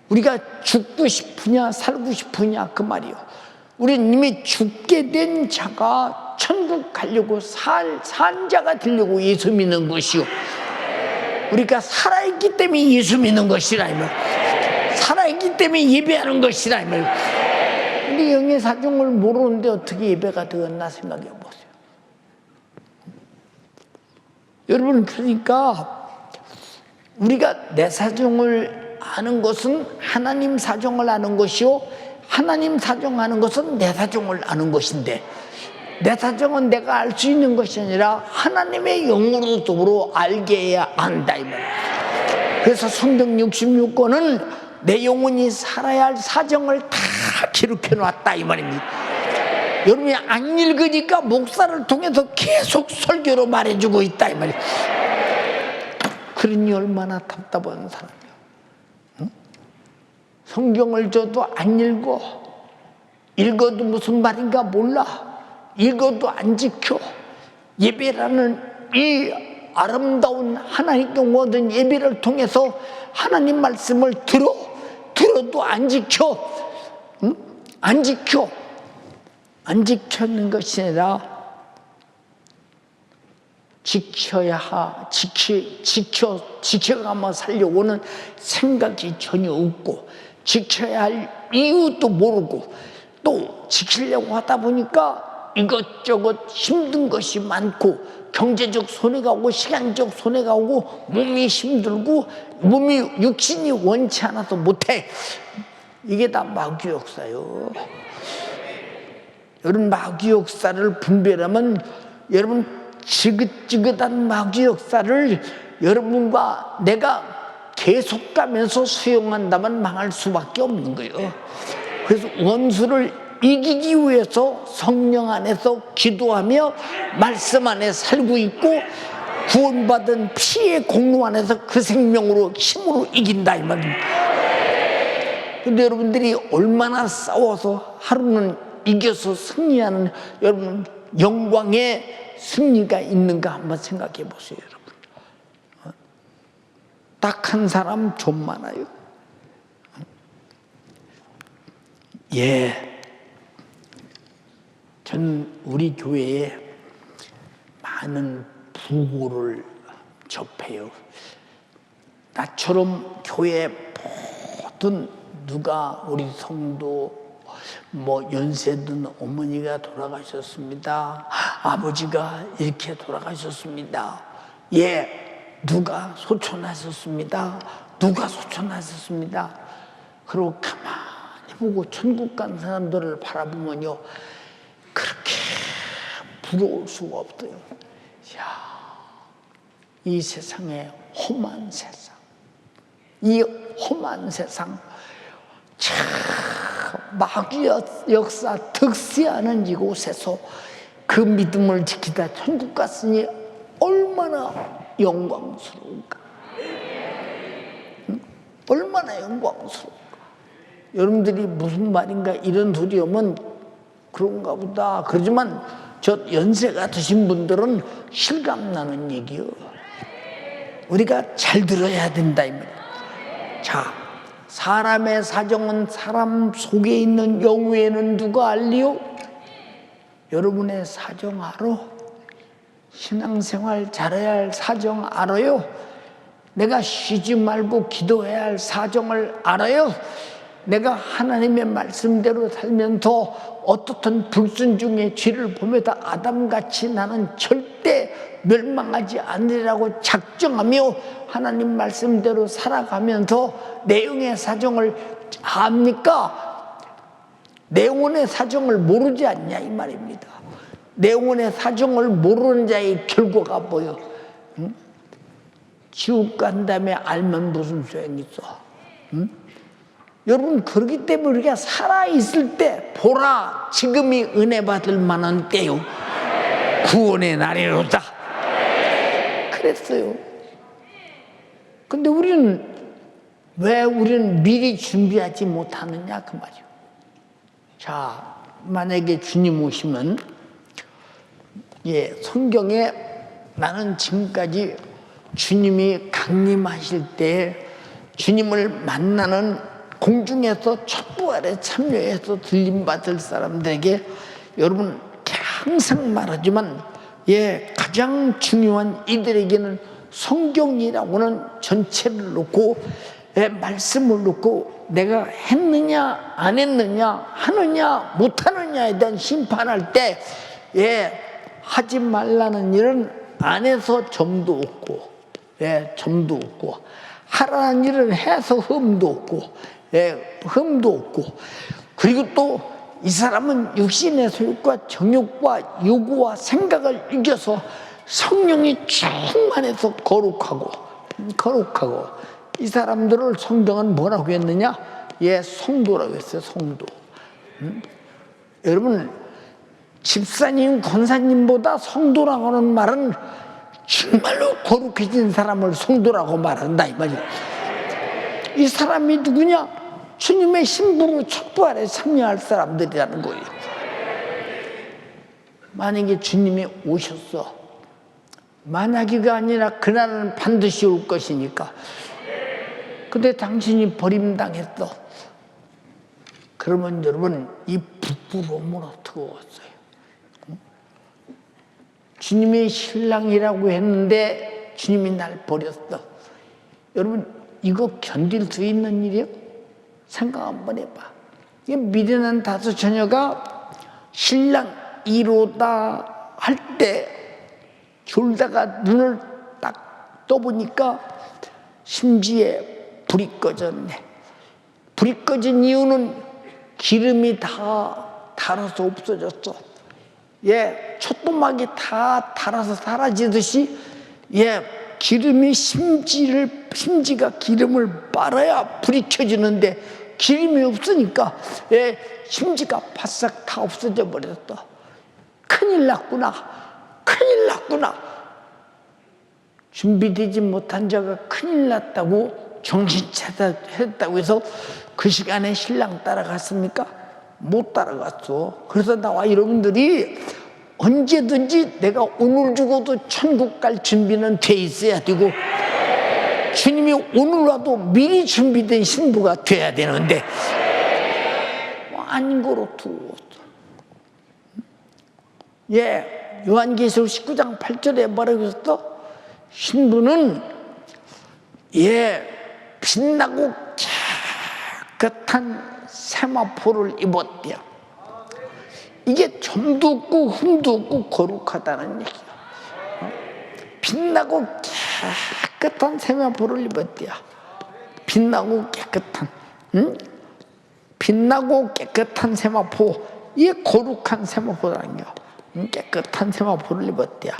우리가 죽고 싶으냐 살고 싶으냐 그 말이요. 우리는 이미 죽게 된 자가 천국 가려고 산 자가 되려고 예수 믿는 것이요. 우리가 살아있기 때문에 예수 믿는 것이라 이 말. 살아있기 때문에 예배하는 것이라 이 말. 근데 영의 사정을 모르는데 어떻게 예배가 되었나 생각해 보세요. 여러분 그러니까 우리가 내 사정을 아는 것은 하나님 사정을 아는 것이요, 하나님 사정 아는 것은 내 사정을 아는 것인데, 내 사정은 내가 알 수 있는 것이 아니라 하나님의 영으로 알게 해야 한다 이 말이에요. 그래서 성경 66권은 내 영혼이 살아야 할 사정을 다 기록해 놨다 이 말입니다. 여러분이 안 읽으니까 목사를 통해서 계속 설교로 말해주고 있다 이 말이에요. 그러니 얼마나 답답한 사람이야. 응? 성경을 줘도 안 읽어. 읽어도 무슨 말인가 몰라. 읽어도 안 지켜. 예배라는 이 아름다운 하나님께 얻은 예배를 통해서 하나님 말씀을 들어도 안 지켜. 응? 안 지켜. 안 지켰는 것이 아니라 지켜가며 살려고는 생각이 전혀 없고, 지켜야 할 이유도 모르고, 또 지키려고 하다 보니까 이것저것 힘든 것이 많고, 경제적 손해가 오고 시간적 손해가 오고 몸이 힘들고 육신이 원치 않아서 못해. 이게 다 마귀 역사요. 여러분 마귀 역사를 분별하면, 여러분 지긋지긋한 마귀 역사를 여러분과 내가 계속 가면서 수용한다면 망할 수밖에 없는 거예요. 그래서 원수를 이기기 위해서 성령 안에서 기도하며 말씀 안에 살고 있고, 구원받은 피의 공로 안에서 그 생명으로 힘으로 이긴다 이 말입니다. 근데 여러분들이 얼마나 싸워서 하루는 이겨서 승리하는 여러분 영광의 승리가 있는가 한번 생각해 보세요. 여러분 딱 한 사람 좀 많아요. 예, 전 우리 교회에 많은 부고를 접해요. 나처럼 교회 모든 누가 우리 성도 뭐 연세든 어머니가 돌아가셨습니다. 아버지가 이렇게 돌아가셨습니다. 예, 누가 소천하셨습니다. 누가 소천하셨습니다. 그리고 가만히 보고 천국 간 사람들을 바라보면요, 그렇게 부러울 수가 없어요. 야, 이 세상에 험한 세상, 이 험한 세상, 참 마귀 역사 득세하는 이곳에서 그 믿음을 지키다 천국 갔으니 얼마나 영광스러운가. 얼마나 영광스러운가. 여러분들이 무슨 말인가 이런 소리 오면 그런가 보다 그러지만 저 연세가 드신 분들은 실감나는 얘기요. 우리가 잘 들어야 된다 이 말이야. 자, 사람의 사정은 사람 속에 있는 영후에는 누가 알리요? 여러분의 사정 알아? 신앙생활 잘해야 할 사정 알아요? 내가 쉬지 말고 기도해야 할 사정을 알아요? 내가 하나님의 말씀대로 살면서 어떻든 불순종의 죄를 보면서 아담같이 나는 절대 멸망하지 않으리라고 작정하며 하나님 말씀대로 살아가면서 내용의 사정을 압니까? 내용의 사정을 모르지 않냐 이 말입니다. 내용의 사정을 모르는 자의 결과가 뭐요? 응? 지옥 간 다음에 알면 무슨 소용이 있어? 응? 여러분 그렇기 때문에 우리가 살아있을 때 보라 지금이 은혜 받을 만한 때요 구원의 날이로다 그랬어요. 근데 우리는 미리 준비하지 못하느냐 그 말이요. 자, 만약에 주님 오시면 예, 성경에 나는 지금까지 주님이 강림하실 때 주님을 만나는 공중에서 촛부활에 참여해서 들림받을 사람들에게 여러분 항상 말하지만 예, 가장 중요한 이들에게는 성경이라고는 전체를 놓고 예, 말씀을 놓고 내가 했느냐 안 했느냐 하느냐 못하느냐에 대한 심판할 때 예, 하지 말라는 일은 안 해서 점도 없고 예, 점도 없고 하라는 일은 해서 흠도 없고 예, 흠도 없고 그리고 또 이 사람은 육신의 소욕과 정욕과 요구와 생각을 이겨서 성령이 충만해서 거룩하고 이 사람들을 성경은 뭐라고 했느냐? 예, 성도라고 했어요. 성도. 여러분 집사님, 권사님보다 성도라고 하는 말은 정말로 거룩해진 사람을 성도라고 말한다 이 말이에요. 이 사람이 누구냐? 주님의 신부로 촛부활에 참여할 사람들이라는 거예요. 만약에 주님이 오셨어. 만약이가 아니라 그날은 반드시 올 것이니까. 근데 당신이 버림당했어. 그러면 여러분 이 부끄러움은 어떻게 왔어요? 주님의 신랑이라고 했는데 주님이 날 버렸어. 여러분 이거 견딜 수 있는 일이요? 생각 한번 해봐. 미련한 다섯 처녀가 신랑 이로다 할 때 졸다가 눈을 딱 떠보니까 심지에 불이 꺼졌네. 불이 꺼진 이유는 기름이 다 닳아서 없어졌어. 예, 촛도막이 다 닳아서 사라지듯이 예, 기름이 심지가 기름을 빨아야 불이 켜지는데 기름이 없으니까 예, 심지가 바싹 다 없어져 버렸어. 큰일 났구나. 큰일 났구나. 준비되지 못한 자가 큰일 났다고 정신 차렸다고 해서 그 시간에 신랑 따라갔습니까? 못 따라갔어. 그래서 나와 여러분들이 언제든지 내가 오늘 죽어도 천국 갈 준비는 돼 있어야 되고, 주님이 오늘 와도 미리 준비된 신부가 돼야 되는데 안 그렇고. 예, 요한계시록 19장 8절에 뭐라고 했어? 신부는 빛나고 깨끗한 세마포를 입었대요. 이게 점도 없고 흠도 없고 거룩하다는 얘기야. 빛나고 깨끗한 세마포를 입었대요. 빛나고 깨끗한, 빛나고 깨끗한 세마포, 이게 거룩한 세마포라는 거야. 깨끗한 세마포를 입었대요.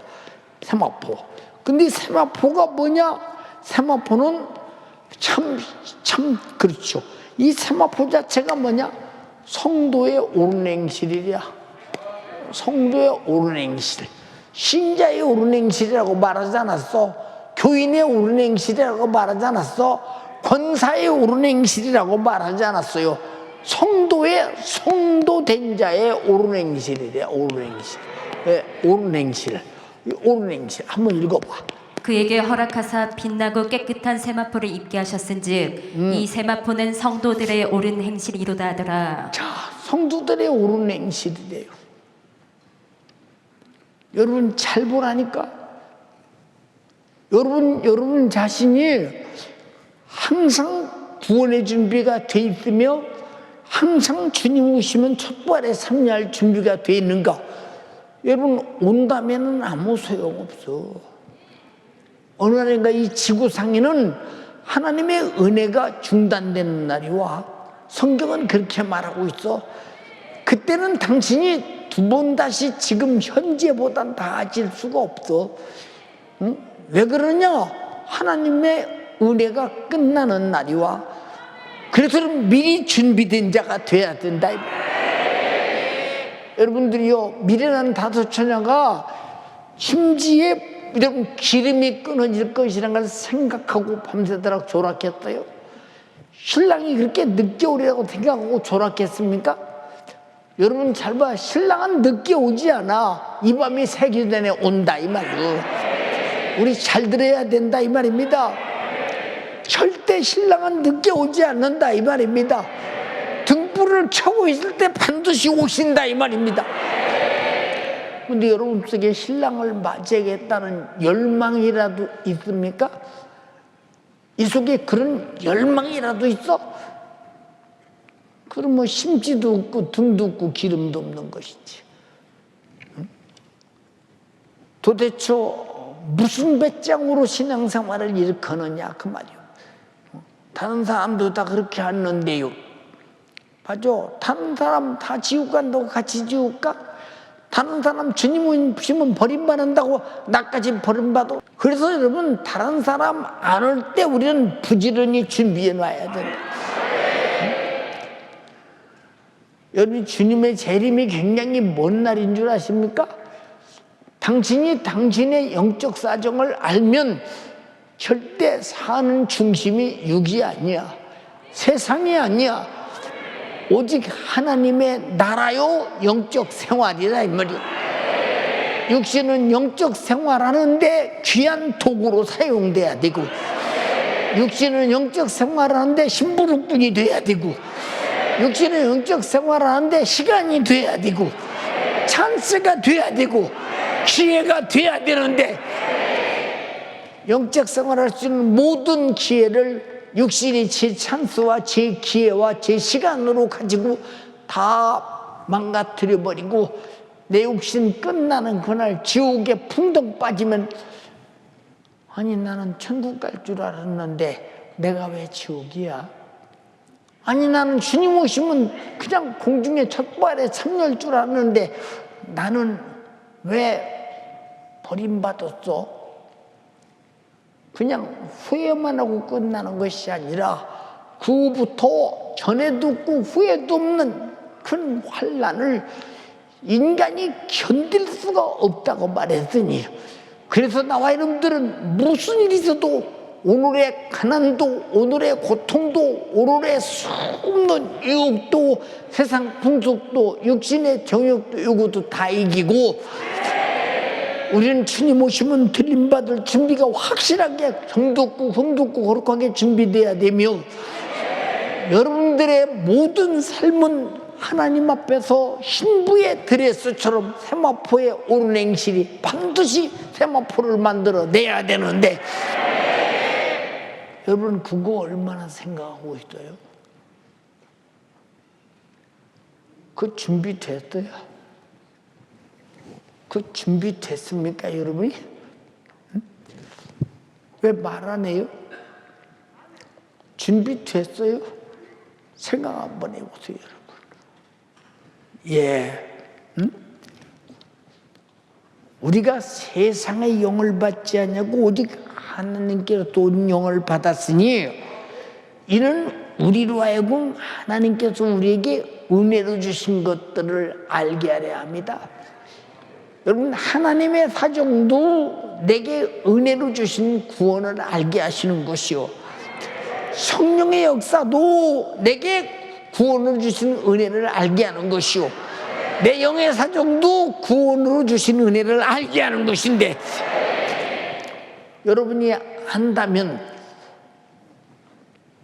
세마포. 근데 세마포가 뭐냐? 세마포는 참 그렇죠. 이 세마포 자체가 뭐냐? 성도의 옳은 행실이랴. 성도의 옳은 행실. 신자의 옳은 행실이라고 말하지 않았어. 교인의 옳은 행실이라고 말하지 않았어. 권사의 옳은 행실이라고 말하지 않았어요. 성도된 자의 옳은 행실이래. 옳은 행실. 옳은 행실. 옳은 행실. 한번 읽어봐. 그에게 허락하사 빛나고 깨끗한 세마포를 입게 하셨은즉 이 세마포는 성도들의 옳은 행실이로다 하더라. 자, 성도들의 옳은 행실이래요. 여러분 잘 보라니까. 여러분 자신이 항상 구원의 준비가 돼 있으며 항상 주님 오시면 첫발에 참여할 준비가 돼 있는가? 여러분 온다면은 아무 소용없어. 어느 날인가 이 지구상에는 하나님의 은혜가 중단되는 날이 와. 성경은 그렇게 말하고 있어. 그때는 당신이 두 번 다시 지금 현재보단 나아질 수가 없어. 응? 왜 그러냐? 하나님의 은혜가 끝나는 날이 와. 그래서 미리 준비된 자가 돼야 된다. 여러분들이요, 미래라는 다소처녀가 심지에 여러분 기름이 끊어질 것이라는 걸 생각하고 밤새도록 졸았겠어요? 신랑이 그렇게 늦게 오리라고 생각하고 졸았겠습니까? 여러분 잘 봐. 신랑은 늦게 오지 않아. 이 밤이 새기 전에 온다 이 말이에요. 우리 잘 들어야 된다 이 말입니다. 절대 신랑은 늦게 오지 않는다 이 말입니다. 등불을 켜고 있을 때 반드시 오신다 이 말입니다. 근데 여러분 속에 신랑을 맞이하겠다는 열망이라도 있습니까? 이 속에 그런 열망이라도 있어? 그럼 뭐 심지도 없고 등도 없고 기름도 없는 것이지. 도대체 무슨 배짱으로 신앙생활을 일으키느냐 그 말이요. 다른 사람도 다 그렇게 하는데요. 맞아. 다른 사람 다 지옥 간다고 같이 지옥 가? 다른 사람 주님 오시면 버림받는다고 나까지 버림받아. 그래서 여러분 다른 사람 안 올 때 우리는 부지런히 준비해 놔야 된다. 여러분 주님의 재림이 굉장히 먼 날인 줄 아십니까? 당신이 당신의 영적 사정을 알면 절대 사는 중심이 육이 아니야. 세상이 아니야. 오직 하나님의 나라요 영적 생활이라 이 말이야. 육신은 영적 생활하는데 귀한 도구로 사용돼야 되고, 육신은 영적 생활하는데 심부름꾼이 돼야 되고, 육신은 영적 생활하는데 시간이 돼야 되고, 찬스가 돼야 되고, 기회가 돼야 되는데, 영적 생활할 수 있는 모든 기회를 육신이 제 찬스와 제 기회와 제 시간으로 가지고 다 망가뜨려 버리고 내 육신 끝나는 그날 지옥에 풍덩 빠지면, 아니 나는 천국 갈 줄 알았는데 내가 왜 지옥이야? 아니 나는 주님 오시면 그냥 공중에 첫발에 참여할 줄 알았는데 나는 왜 버림받았어? 그냥 후회만 하고 끝나는 것이 아니라 그 후부터 전에도 없고 후회도 없는 큰 환난을 인간이 견딜 수가 없다고 말했으니 그래서 나와 여러분들은 무슨 일이 있어도 오늘의 가난도, 오늘의 고통도, 오늘의 수없는 유혹도, 세상 풍속도, 육신의 정욕도, 요구도 다 이기고 우리는 주님 오시면 들림받을 준비가 확실하게 정독고 거룩하게 준비돼야 되며, 여러분들의 모든 삶은 하나님 앞에서 신부의 드레스처럼 세마포의 오른행실이 반드시 세마포를 만들어내야 되는데, 여러분 그거 얼마나 생각하고 있어요? 그 준비됐어요? 그 준비됐습니까 여러분이? 응? 왜 말 안 해요? 준비됐어요? 생각 한번 해보세요 여러분. 예, 응? 우리가 세상의 영을 받지 않냐고 오직 하나님께로서 온 영을 받았으니, 이는 우리로 하여금 하나님께서 우리에게 은혜로 주신 것들을 알게 하려 합니다. 여러분, 하나님의 사정도 내게 은혜로 주신 구원을 알게 하시는 것이요, 성령의 역사도 내게 구원을 주신 은혜를 알게 하는 것이요, 내 영의 사정도 구원으로 주신 은혜를 알게 하는 것인데, 여러분이 안다면,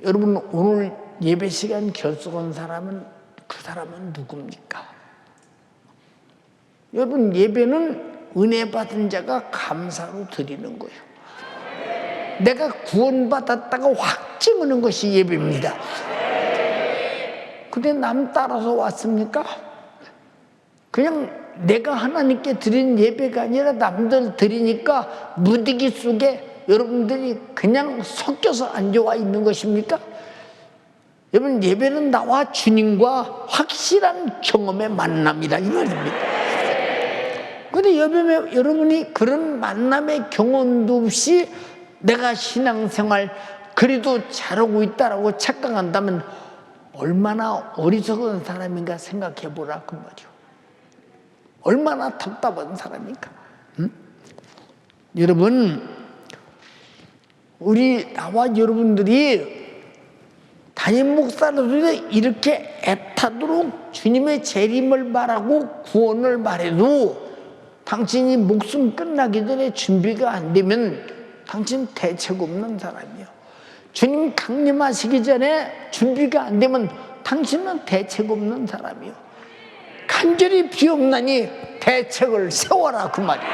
여러분 오늘 예배 시간 결석한 사람은, 그 사람은 누굽니까? 여러분, 예배는 은혜 받은 자가 감사로 드리는 거예요. 내가 구원받았다가 확증하는 것이 예배입니다. 근데 남 따라서 왔습니까? 그냥 내가 하나님께 드린 예배가 아니라 남들 드리니까 무디기 속에 여러분들이 그냥 섞여서 앉아와 있는 것입니까? 여러분, 예배는 나와 주님과 확실한 경험의 만남이다, 이 말입니다. 그런데 여러분이 그런 만남의 경험도 없이 내가 신앙생활 그래도 잘하고 있다라고 착각한다면 얼마나 어리석은 사람인가 생각해 보라 그 말이요. 얼마나 답답한 사람인가. 응? 여러분, 나와 여러분들이 담임 목사로서 이렇게 애타도록 주님의 재림을 말하고 구원을 말해도 당신이 목숨 끝나기 전에 준비가 안 되면 당신 대책 없는 사람이요. 주님 강림하시기 전에 준비가 안 되면 당신은 대책 없는 사람이요. 간절히 비옵나니 대책을 세워라 그 말이에요.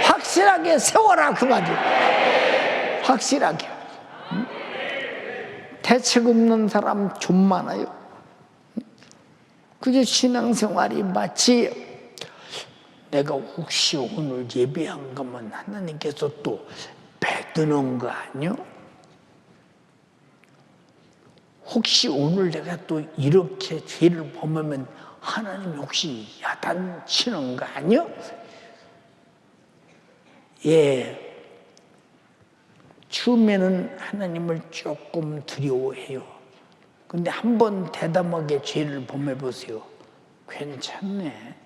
확실하게 세워라 그 말이에요. 확실하게. 대책 없는 사람 좀 많아요. 그게 신앙생활이 마치 내가 혹시 오늘 예배한 거면 하나님께서 또 베드는 거 아니요? 혹시 오늘 내가 또 이렇게 죄를 범하면 하나님 혹시 야단치는 거 아니요? 예. 처음에는 하나님을 조금 두려워해요. 근데 한번 대담하게 죄를 범해보세요. 괜찮네.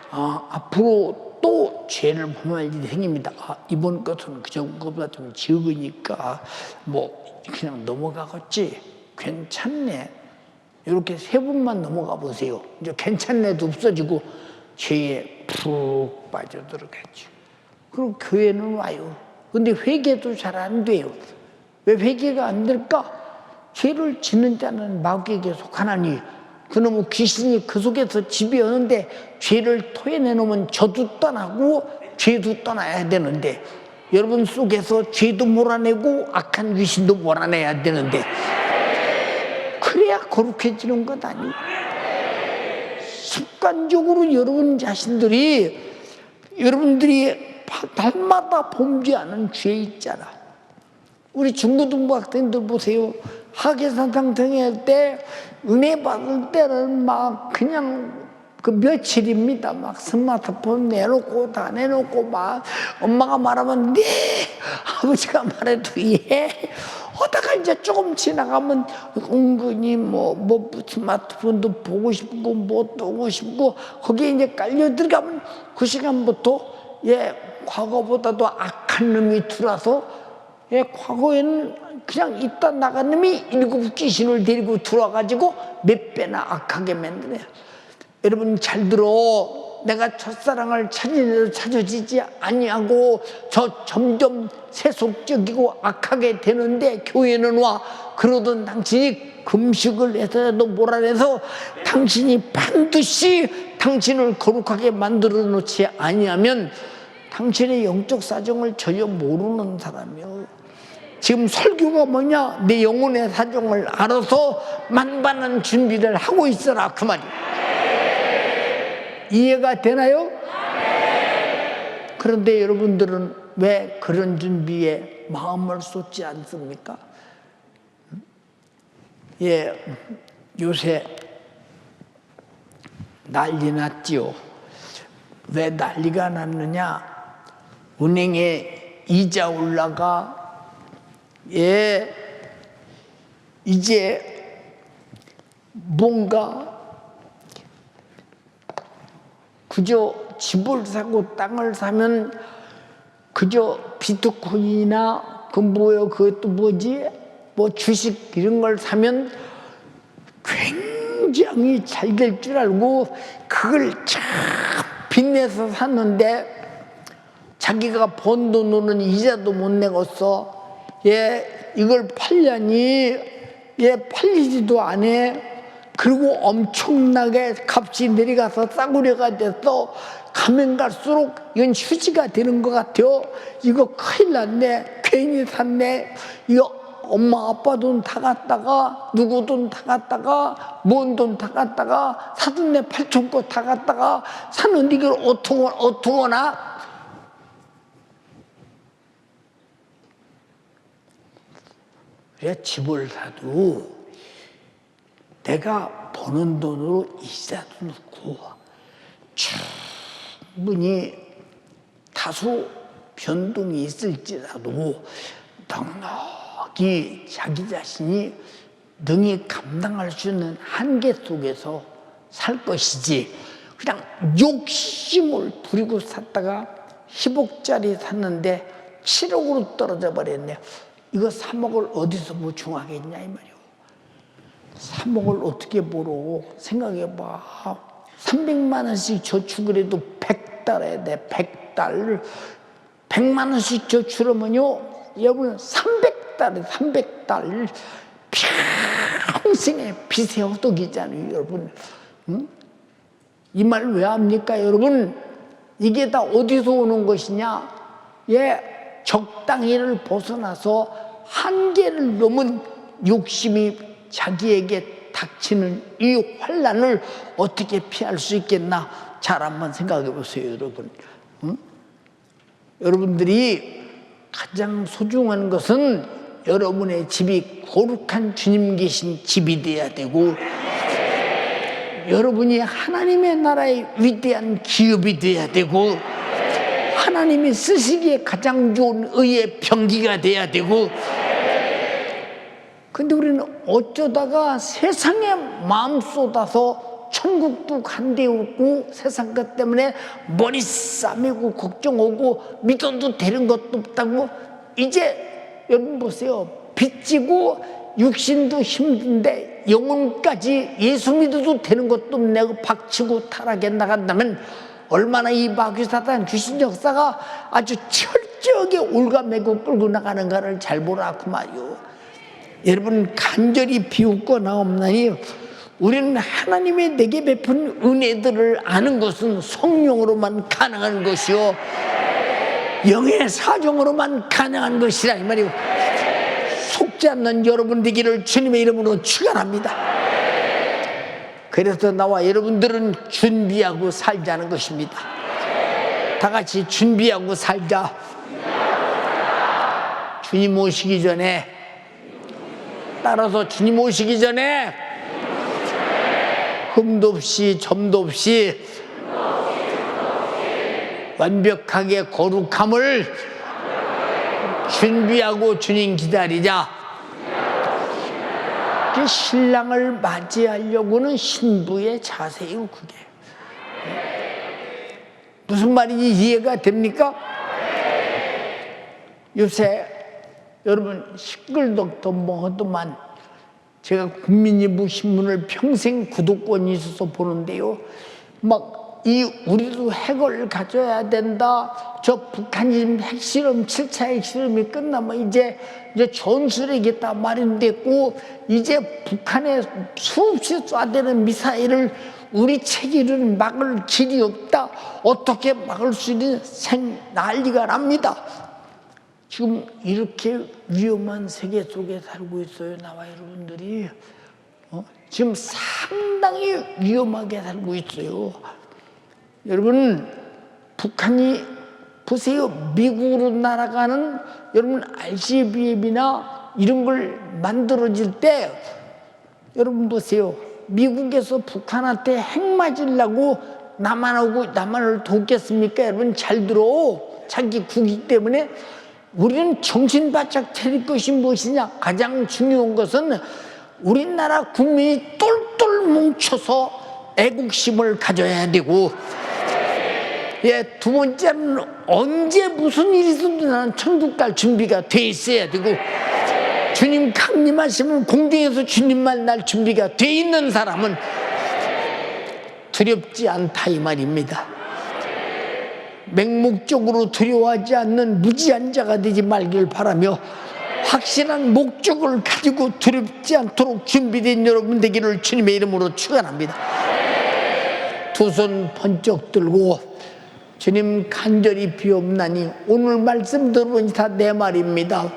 앞으로 또 죄를 범할 일이 생깁니다. 이번 것은 그전보다 좀 적으니까 뭐 그냥 넘어가겠지. 괜찮네. 이렇게 세 번만 넘어가 보세요. 이제 괜찮네도 없어지고 죄에 푹 빠져들어가죠. 그럼 교회는 와요. 근데 회개도 잘 안 돼요. 왜 회개가 안 될까? 죄를 짓는 자는 마귀에게 속하나니 그놈의 귀신이 그 속에서 지배하는데, 죄를 토해내놓으면 저도 떠나고 죄도 떠나야 되는데, 여러분 속에서 죄도 몰아내고 악한 귀신도 몰아내야 되는데, 그래야 거룩해지는 것 아니에요. 습관적으로 여러분들이 날마다 범죄하는 죄 있잖아. 우리 중고등부 학생들 보세요. 학예사상통회 때 은혜 받을 때는 막 그냥 그 며칠입니다. 막 스마트폰 내놓고 다 내놓고 막 엄마가 말하면 네, 아버지가 말해도 예. 하다가 이제 조금 지나가면 은근히 뭐 스마트폰도 보고 싶고 뭐 또 보고 싶고, 거기에 이제 깔려 들어가면 그 시간부터 과거보다도 악한 놈이 들어와서 과거에는 그냥 있다 나간 놈이 7 귀신을 데리고 들어와가지고 몇 배나 악하게 만드네. 여러분 잘 들어. 내가 첫사랑을 찾으려도 찾아지지 아니하고 점점 세속적이고 악하게 되는데 교회는 와. 그러던 당신이 금식을 해서라도 몰아내서 당신이 반드시 당신을 거룩하게 만들어 놓지 아니하면 당신의 영적 사정을 전혀 모르는 사람이요. 지금 설교가 뭐냐? 내 영혼의 사정을 알아서 만반한 준비를 하고 있어라 그 말이에요. 이해가 되나요? 그런데 여러분들은 왜 그런 준비에 마음을 쏟지 않습니까? 요새 난리 났지요. 왜 난리가 났느냐? 은행에 이자 올라가. 이제 뭔가 그저 집을 사고 땅을 사면 그저 비트코인이나 그것도 뭐지? 주식 이런 걸 사면 굉장히 잘 될 줄 알고 그걸 참 빚내서 샀는데 자기가 번 돈으로는 이자도 못 내겠어. 이걸 팔려니 팔리지도 않아. 그리고 엄청나게 값이 내려가서 싸구려가 돼서 가면 갈수록 이건 휴지가 되는 것 같아요. 이거 큰일 났네. 괜히 샀네. 이거 엄마 아빠 돈 다 갖다가 누구 돈 다 갖다가 뭔 돈 다 갖다가 사돈 내 8천 거 다 갖다가 사는 이걸 어통하나. 그래 집을 사도 내가 버는 돈으로 이자도 넣고 충분히 다소 변동이 있을지라도 넉넉히 자기 자신이 능히 감당할 수 있는 한계 속에서 살 것이지 그냥 욕심을 부리고 샀다가 10억짜리 샀는데 7억으로 떨어져 버렸네. 이거 3억을 어디서 보충하겠냐 이 말이오. 3억을 어떻게 벌어? 생각해봐. 300만 원씩 저축을 해도 100달 해야 돼. 100달. 100만 원씩 저축하면요. 여러분 300달에 300달. 평생의 빚의 호덕이잖아요. 여러분. 응? 이 말 왜 합니까 여러분? 이게 다 어디서 오는 것이냐? 적당히를 벗어나서 한계를 넘은 욕심이 자기에게 닥치는 이 환난을 어떻게 피할 수 있겠나? 잘 한번 생각해 보세요, 여러분. 응? 여러분들이 가장 소중한 것은 여러분의 집이 거룩한 주님 계신 집이 돼야 되고 여러분이 하나님의 나라의 위대한 기업이 돼야 되고 하나님이 쓰시기에 가장 좋은 의의 병기가 돼야 되고 근데 우리는 어쩌다가 세상에 마음 쏟아서 천국도 간데 없고 세상 것 때문에 머리 싸매고 걱정하고 믿어도 되는 것도 없다고 이제 여러분 보세요. 빚지고 육신도 힘든데 영혼까지 예수 믿어도 되는 것도 없네고 박치고 타락해 나간다면 얼마나 이 마귀사단 귀신 역사가 아주 철저하게 올가매고 끌고 나가는가를 잘 보라 그 말이요. 여러분 간절히 비웃거나옵나니 우리는 하나님의 내게 베푼 은혜들을 아는 것은 성령으로만 가능한 것이요 영의 사정으로만 가능한 것이라 이 말이요. 속지 않는 여러분 되기를 주님의 이름으로 축원합니다. 그래서 나와 여러분들은 준비하고 살자는 것입니다. 다 같이 준비하고 살자. 주님 오시기 전에 따라서 주님 오시기 전에 흠도 없이 점도 없이 완벽하게 거룩함을 준비하고 주님 기다리자. 신랑을 맞이하려고는 신부의 자세요 그게. 무슨 말인지 이해가 됩니까? 요새 여러분 시끌덕도 뭐하더만 제가 국민일보 신문을 평생 구독권이 있어서 보는데요. 막 우리도 핵을 가져야 된다. 저 북한이 지금 핵실험 7차 핵실험이 끝나면 이제 전술핵이겠다 말이 됐고 이제 북한에 수없이 쏴대는 미사일을 우리 체계로는 막을 길이 없다. 어떻게 막을 수 있는 난리가 납니다. 지금 이렇게 위험한 세계 속에 살고 있어요. 나와 여러분들이 지금 상당히 위험하게 살고 있어요. 여러분 북한이 보세요. 미국으로 날아가는 여러분 ICBM이나 이런 걸 만들어질 때 여러분 보세요. 미국에서 북한한테 핵 맞으려고 남한을 돕겠습니까? 여러분 잘 들어. 자기 국익 때문에 우리는 정신 바짝 차릴 것이 무엇이냐? 가장 중요한 것은 우리나라 국민이 똘똘 뭉쳐서 애국심을 가져야 되고, 두 번째는 언제 무슨 일이 있어도 나는 천국 갈 준비가 돼 있어야 되고, 주님 강림하시면 공중에서 주님 만날 준비가 돼 있는 사람은 두렵지 않다 이 말입니다. 맹목적으로 두려워하지 않는 무지한 자가 되지 말길 바라며 확실한 목적을 가지고 두렵지 않도록 준비된 여러분 되기를 주님의 이름으로 축원합니다. 두 손 번쩍 들고 주님 간절히 비옵나니 오늘 말씀 들어보니 다 내 말입니다.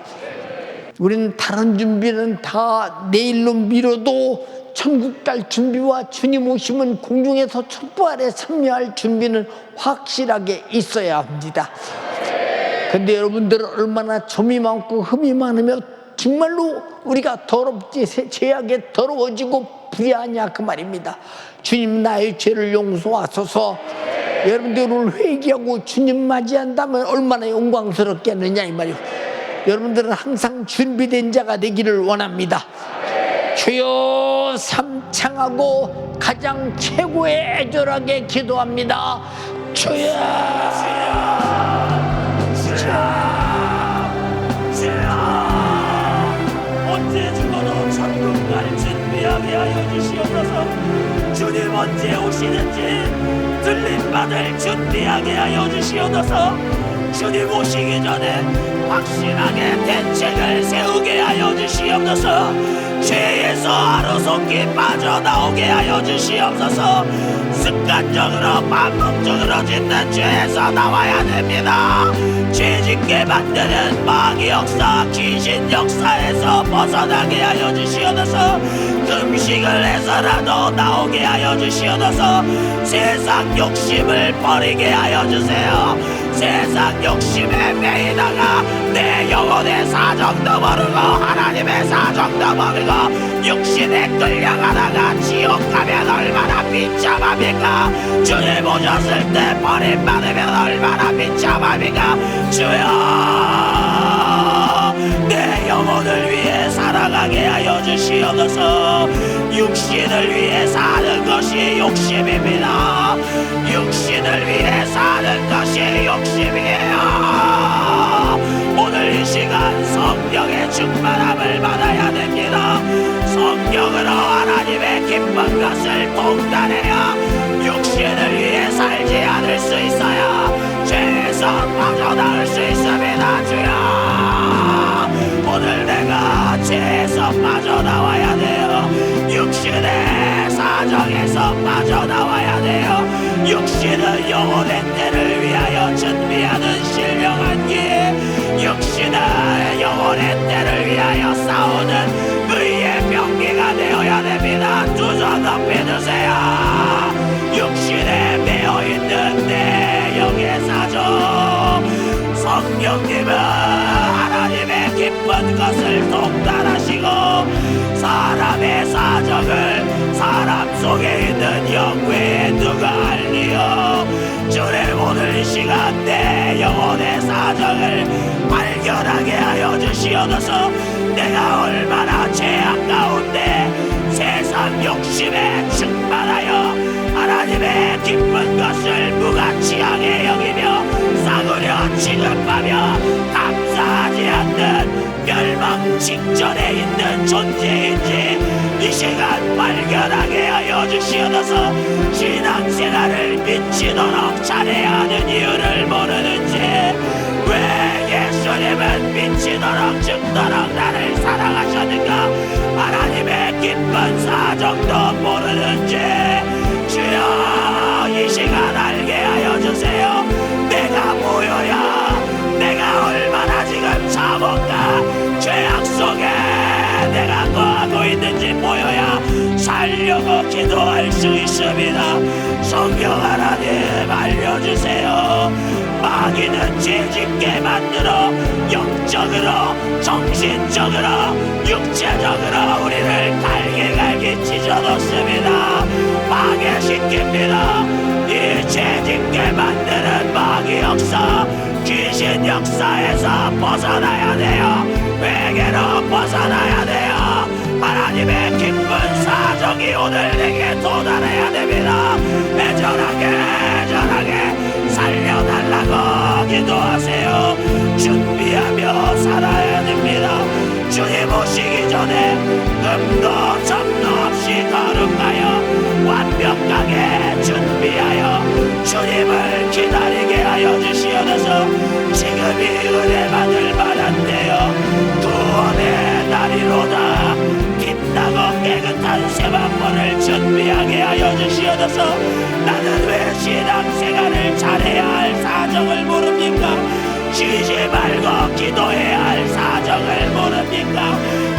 우리는 다른 준비는 다 내일로 미뤄도 천국 갈 준비와 주님 오시면 공중에서 촛불에 참여할 준비는 확실하게 있어야 합니다. 근데 여러분들은 얼마나 점이 많고 흠이 많으며 정말로 우리가 더럽지 죄악에 더러워지고 불의하냐 그 말입니다. 주님 나의 죄를 용서하소서. 여러분들 오늘 회개하고 주님 맞이한다면 얼마나 영광스럽겠느냐 이 말이에요. 여러분들은 항상 준비된 자가 되기를 원합니다. 주여 삼창하고 가장 최고의 애절하게 기도합니다. 주여 언제 죽어도 천국 갈 준비하게 하여 주시옵소서. 주님 언제 오시는지 들림받을 준비하게 하여 주시옵소서. 주님 오시기 전에 확실하게 대책을 세우게 하여 주시옵소서. 죄에서 하루속히 빠져나오게 하여 주시옵소서. 습관적으로 반복적으로 짓는 죄에서 나와야 됩니다. 죄짓게 만드는 마귀 역사, 귀신 역사에서 벗어나게 하여 주시옵소서. 금식을 해서라도 나오게 하여 주시옵소서. 세상 욕심을 버리게 하여 주세요. 세상 욕심에 매이다가 내 영혼의 사정도 모르고 하나님의 사정도 모르고 육신에 끌려가다가 지옥 가면 얼마나 비참합니까? 주님 오셨을 때 버림받으면 얼마나 비참합니까? 주여 내 영혼을 위해 살아가게 하여 주시옵소서. 육신을 위해 사는 것이 욕심입니다. 육신을 위해 사는 것이 욕심이에요. 오늘 이 시간 성령의 충만함을 받아야 됩니다. 성령으로 하나님의 기쁜 것을 동단해야 육신을 위해 살지 않을 수 있어야 죄에서 빠져나올 수 있습니다. 주여 오늘 내가 죄에서 빠져나와야 돼요. 육신의 사정에서 빠져나와야 돼요. 육신은 영혼의 때를 위하여 준비하는 신령한 길, 육신은 영혼의 때를 위하여 싸우는 의의 병기가 되어야 됩니다. 두 손 높이 드세요. 육신에 매여있는 내 영의 사정, 성령님은 하나님의 기쁜 것을 동단하시고 사람의 사정을 사람 속에 있는 영 외에 누가 알리요. 주님 오늘 이 시간 내 영혼의 사정을 발견하게 하여 주시옵소서. 내가 얼마나 죄악 가운데 세상 욕심에 충만하여 하나님의 기쁜 것을 무관 무지하게 여기며 싸구려 취급하며 감사하지 않는 멸망 직전에 있는 존재인지 이 시간 발견하게 하여 주시옵소서. 신앙생활을 미치도록 잘해야 하는 이유를 모르는지, 왜 예수님은 미치도록 죽도록 나를 사랑하셨는가, 하나님의 기쁜 사정도 모르는지 주여 이 시간 알게 하여 주세요. 내가 뭐여야, 내가 얼마나 지금 참은가, 죄악 속에 내가 거하고 있는지 보여야 살려고 기도할 수 있습니다. 성령 하나님 알려주세요. 마귀는 죄짓게 만들어 영적으로, 정신적으로, 육체적으로 우리를 갈기갈기 찢어놓습니다. 파괴시킵니다. 이 죄짓게 만드는 마귀 역사, 귀신 역사에서 벗어나야 돼요. 회개로 벗어나야 돼요. 하나님의 기쁜 사정이 오늘 내게 도달해야 됩니다. 애절하게 살려달라고 기도하세요. 준비하며 살아야 됩니다. 주님 오시기 전에 금도 점도 없이 거룩하여 완벽하게 준비하여 주님을 기다리게 하여 주시옵소서. 지금이 은혜 받을 만한 때요, 구원의 날이로다. 빛나고 깨끗한 새만물을 준비하게 하여 주시옵소서. 나는 왜 신앙생활을 잘해야 할 사정을 모릅니까? 쉬지 말고 기도해야 할 사정을 모릅니까?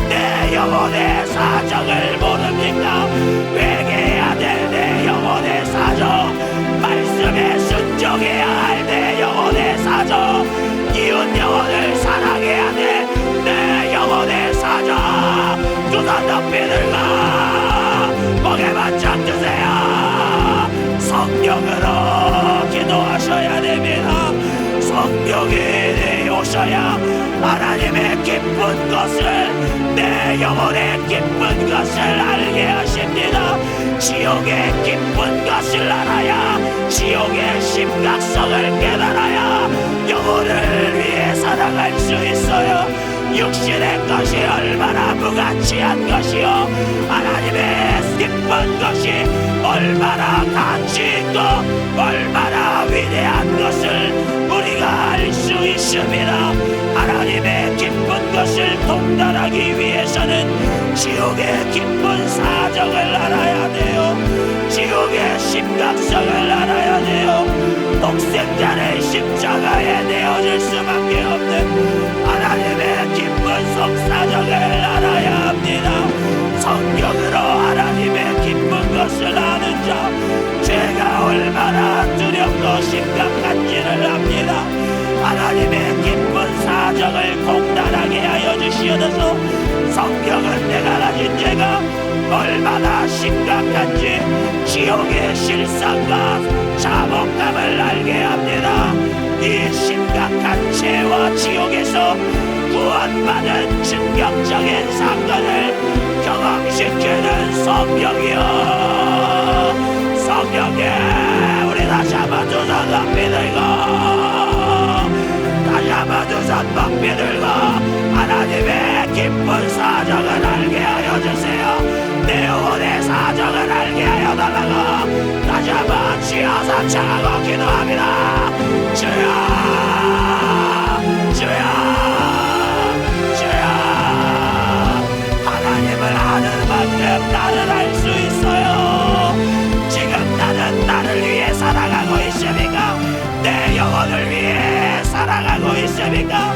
내 영혼의 사정을 모릅니까? 회개해야 될 내 영혼의 사정, 말씀에 순종해야 할 내 영혼의 사정, 이웃 영혼을 사랑해야 될 내 영혼의 사정, 두 손 높이 들고 목에 바짝 드세요. 성령으로 기도하셔야 됩니다. 성령이 오셔야 하나님의 기쁜 것을, 내 영혼의 기쁜 것을 알게 하십니다. 지옥의 기쁜 것을 알아야, 지옥의 심각성을 깨달아야 영혼을 위해 살아갈 수 있어요. 육신의 것이 얼마나 무가치한 것이요, 하나님의 기쁜 것이 얼마나 가치 있고 얼마나 위대한 것을 우리가 알 수 있습니다. 하나님의 기쁜 것을 통달하기 위해서는 지옥의 기쁜 사정을 알아야 돼요. 지옥의 심각성을 알아야 돼요. 독생자의 십자가에 내어질 수밖에 없는 하나님의 기쁜 속사정을 알아야 합니다. 성령으로 하나님의 기쁜 것을 아는 자, 죄가 얼마나 두렵고 심각한지를 압니다. 하나님의 기쁜 사정을 통달하게 하여 주시옵소서. 성령은 내가 가진 죄가 얼마나 심각한지 지옥의 실상과 자복감을 알게 합니다. 이 심각한 죄와 지옥에서 구원받은 충격적인 사건을 경험시키는 성령이여, 성령님 우리 다시 한번 두 손 높이 들고, 다시 한번 두 손 높이 들고 하나님의 기쁜 사정을 알게 하여 주세요. 내 영혼의 사정을 알게 하여 달라고 다시 한번 치어서 청하고 기도합니다. 주여, 주여, 주여. 하나님을 아는 만큼 나를 알 수 있어요. 지금 나는 나를 위해 살아가고 있습니까? 내 영혼을 위해 살아가고 있습니까?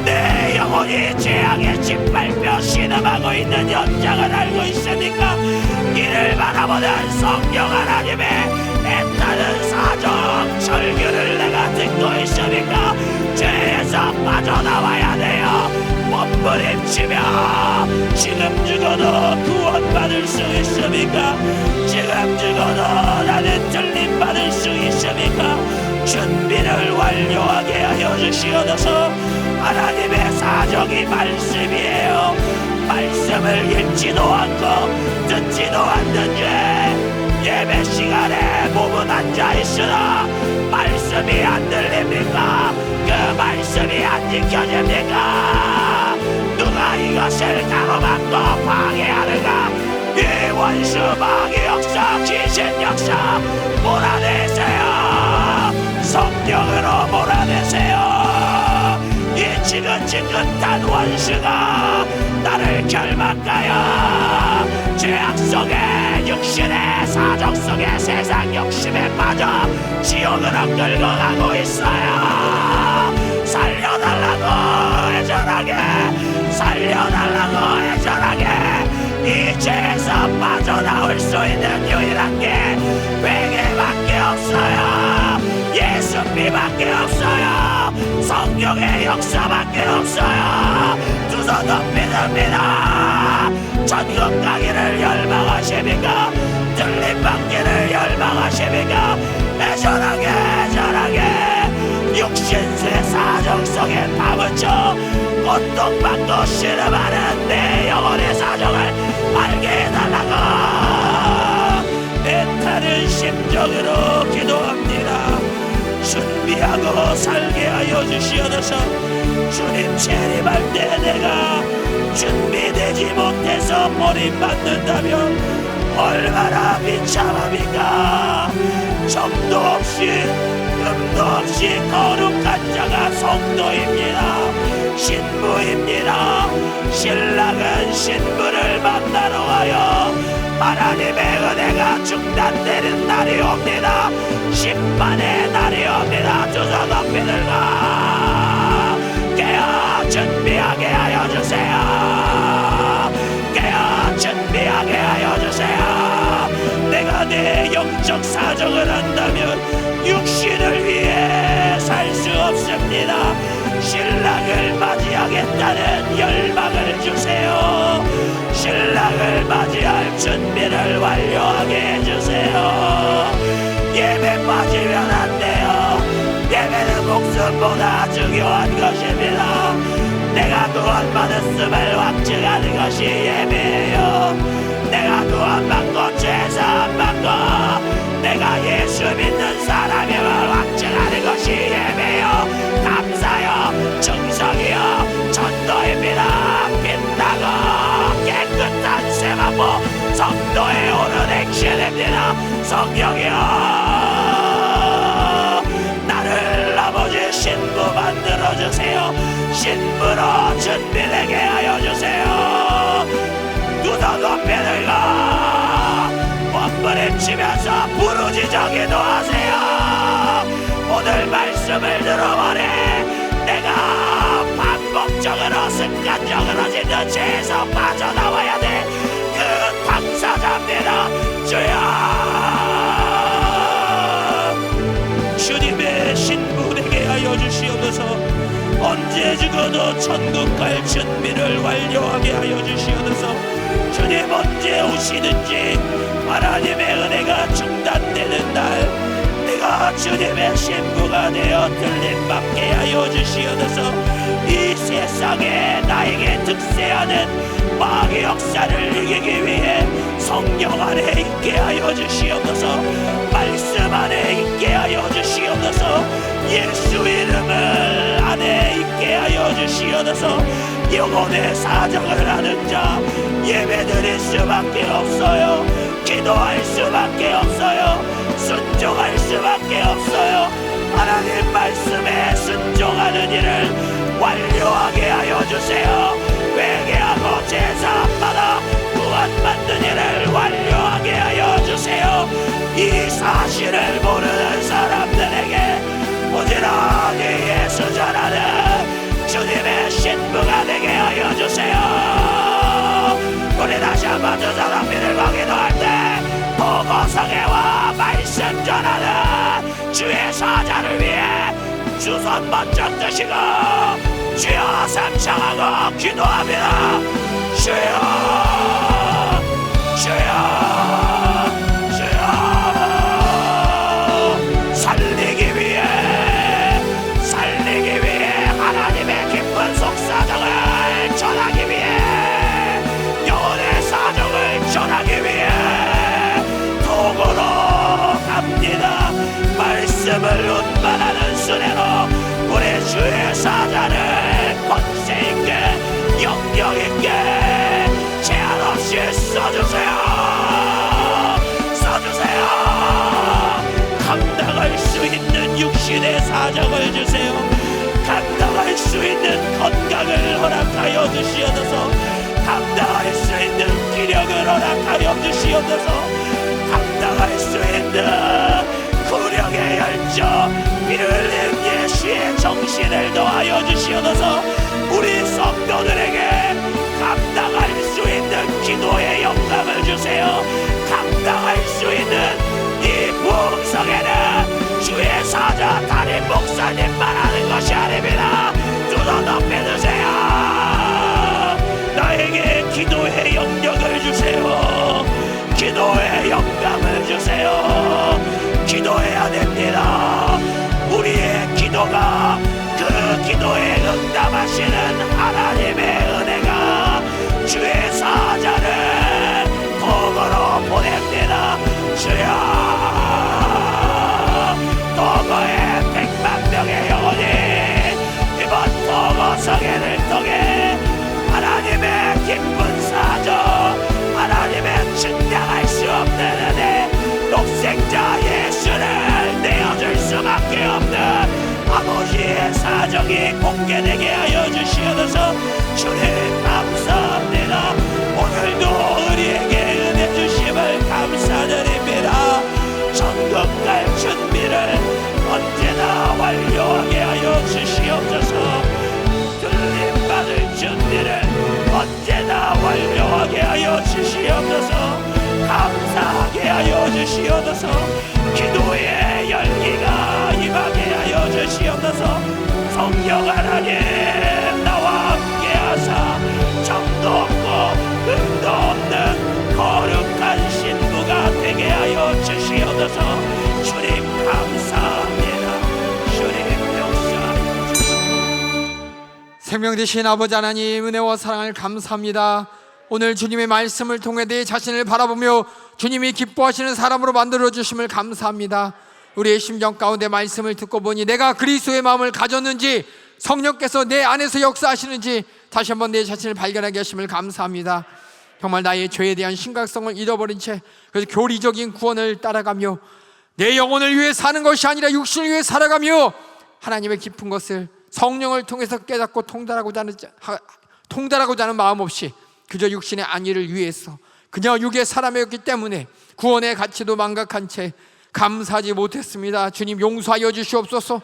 내 영혼이 죄악에 짓밟혀 신음하고 있는 현장을 알고 있습니까? 이를 바라보는 성령 하나님의 애타는 사정 절규를 내가 듣고 있습니까? 죄에서 빠져나와야 돼요. 몸부림치며 지금 죽어도 구원받을 수 있습니까? 지금 죽어도 나는 들림받을 수 있습니까? 준비를 완료하게 하여 주시옵소서. 하나님의 사정이 말씀이에요. 말씀을 읽지도 않고 듣지도 않는 죄, 예배 시간에 몸은 앉아있으나 말씀이 안 들립니까? 그 말씀이 안 지켜집니까? 누가 이것을 가로막고 방해하는가? 이 원수 마귀 역사, 귀신 역사 몰아내세요. 성령으로 몰아내세요. 이 지긋지긋한 원수가 나를 결박하여 죄악 속에, 육신의 사정 속에, 세상 욕심에 빠져 지옥으로 끌고 가고 있어요. 살려달라고 애절하게, 살려달라고 애절하게. 이 죄에서 빠져나올 수 있는 유일한 게 회개밖에 없어요. 예수님밖에 없어요. 성령의 역사밖에 없어요. 두 손 높이듭니다. 천국 가기를 열망하십니까? 들림받기를 열망하십니까? 애절하게, 애절하게 육신의 사정 속에 파묻혀 고통받고 신음하는 내 영혼의 사정을 알게 해달라고 애타는 심정으로 기도합니다. 준비하고 살게 하여 주시옵소서. 주님 재림할 때 내가 준비되지 못해서 버림받는다면 얼마나 비참합니까? 점도 없이 음도 없이 거룩한 자가 성도입니다. 신부입니다. 신랑은 신부를 만나러 가요. 하나님의 은혜가 중단되는 날이 옵니다. 심판의 날이 옵니다. 두 손 높이 들고 깨어 준비하게 하여 주세요. 깨어 준비하게 하여 주세요. 내가 내 영적 사정을 안다면 육신을 위해 살 수 없습니다. 신랑을 맞이하겠다는 열망을 주세요. 신랑을 맞이할 준비를 완료하게 해주세요. 예배 빠지면 안 돼요. 예배는 목숨보다 중요한 것입니다. 내가 구원받았음을 확증하는 것이 예배예요. 내가 구원받고 죄사함 받고 내가 예수 믿는 사람임을 확증하는 것이 예배요. 감사요. 정성이요. 전도입니다. 빛나고 깨끗한 세마포 성도의 오른 행실입니다. 성령이요, 나를 아버지 신부 만들어주세요. 신부로 준비되게 하여 주세요. 두 손 높이 들고 몸부림치면서 부르짖어 기도하세요. 오늘 말씀을 들어보니 내가 반복적으로 습관적으로 짓는 죄에서 빠져나와야 돼. 그 당사자입니다. 주여, 주님의 신부 되게 하여 주시옵소서. 언제 죽어도 천국 갈 준비를 완료하게 하여 주시옵소서. 주님 언제 오시든지 하나님의 은혜가 중단되는 날 내가 주님의 신부가 되어 들림받게 하여 주시옵소서. 이 세상에 나에게 득세하는 마귀 역사를 이기기 위해 성령 안에 있게 하여 주시옵소서. 말씀 안에 있게 하여 주시옵소서. 예수 이름을 안에 있게 하여 주시옵소서. 영혼의 사정을 아는 자 예배드릴 수밖에 없어요. 기도할 수밖에 없어요. 순종할 수밖에 없어요. 하나님 말씀에 순종하는 일을 완료하게 하여 주세요. 회개하고 제사함받아 구원받는 일을 완료하게 하여 주세요. 이 사실을 모르는 사람들에게 부지런히 예수 전하는 주님의 신부가 되게 하여 주세요. 우리 다시 한번 두 사람 믿을 기도할 때 보고성애와 말씀 전하는 주의 사자를 위해 주 손 번쩍 드시고 주여 삼창하고 기도합니다. 주여, 주여, 주여. 살리기 위해 하나님의 기쁜 속사정을 전하기 위해 영혼의 사정을 전하기 위해 도구로 육신의 사정을 주세요. 감당할 수 있는 건강을 허락하여 주시옵소서. 감당할 수 있는 기력을 허락하여 주시옵소서. 감당할 수 있는 구력의 열정, 피를 흘린 예수의 정신을 더하여 주시옵소서. 우리 성도들에게 감당할 수 있는 기도의 영감을 주세요. 감당할 수 있는 이 부흥성에는 주의 사자 담임 목사님만 하는 것이 아닙니다. 두손 높이 드세요. 나에게 기도의 영역을 주세요. 기도의 영감을 주세요. 기도해야 됩니다. 우리의 기도가 그 기도에 응답하시는 하나님의 은혜가 주의 사자를 도구로 보냅니다. 주여, 도구의 100만 명의 영혼이 이번 도구 성회를 통해 하나님의 기쁜 사정, 하나님의 증량할 수 없는 은혜, 독생자 예수를 내어줄 수밖에 없는 아버지의 사정이 공개되게 하여 주시옵소서. 주님 감사합니다. 오늘도 우리에게 은혜 주심을 감사드립니다. 천국 갈 준비를 언제나 완료하게 하여 주시옵소서. 들림 받을 준비를 언제나 완료하게 하여 주시옵소서. 감사하게 하여 주시옵소서. 기도의 열기가 임하게 하여 주시옵소서. 성령 하나님 나와 함께 하사 정도 없고 흠도 없는 거룩한 신부가 되게 하여 주시옵소서. 주님 감사합니다. 주님 역사하여 주시옵소서. 생명 되신 아버지 하나님, 은혜와 사랑을 감사합니다. 오늘 주님의 말씀을 통해 내 자신을 바라보며 주님이 기뻐하시는 사람으로 만들어 주심을 감사합니다. 우리의 심정 가운데 말씀을 듣고 보니 내가 그리스도의 마음을 가졌는지, 성령께서 내 안에서 역사하시는지 다시 한번 내 자신을 발견하게 하심을 감사합니다. 정말 나의 죄에 대한 심각성을 잃어버린 채 그래서 교리적인 구원을 따라가며 내 영혼을 위해 사는 것이 아니라 육신을 위해 살아가며 하나님의 깊은 것을 성령을 통해서 깨닫고 통달하고자 하는 마음 없이 그저 육신의 안위를 위해서 그냥 육의 사람이었기 때문에 구원의 가치도 망각한 채 감사하지 못했습니다. 주님 용서하여 주시옵소서.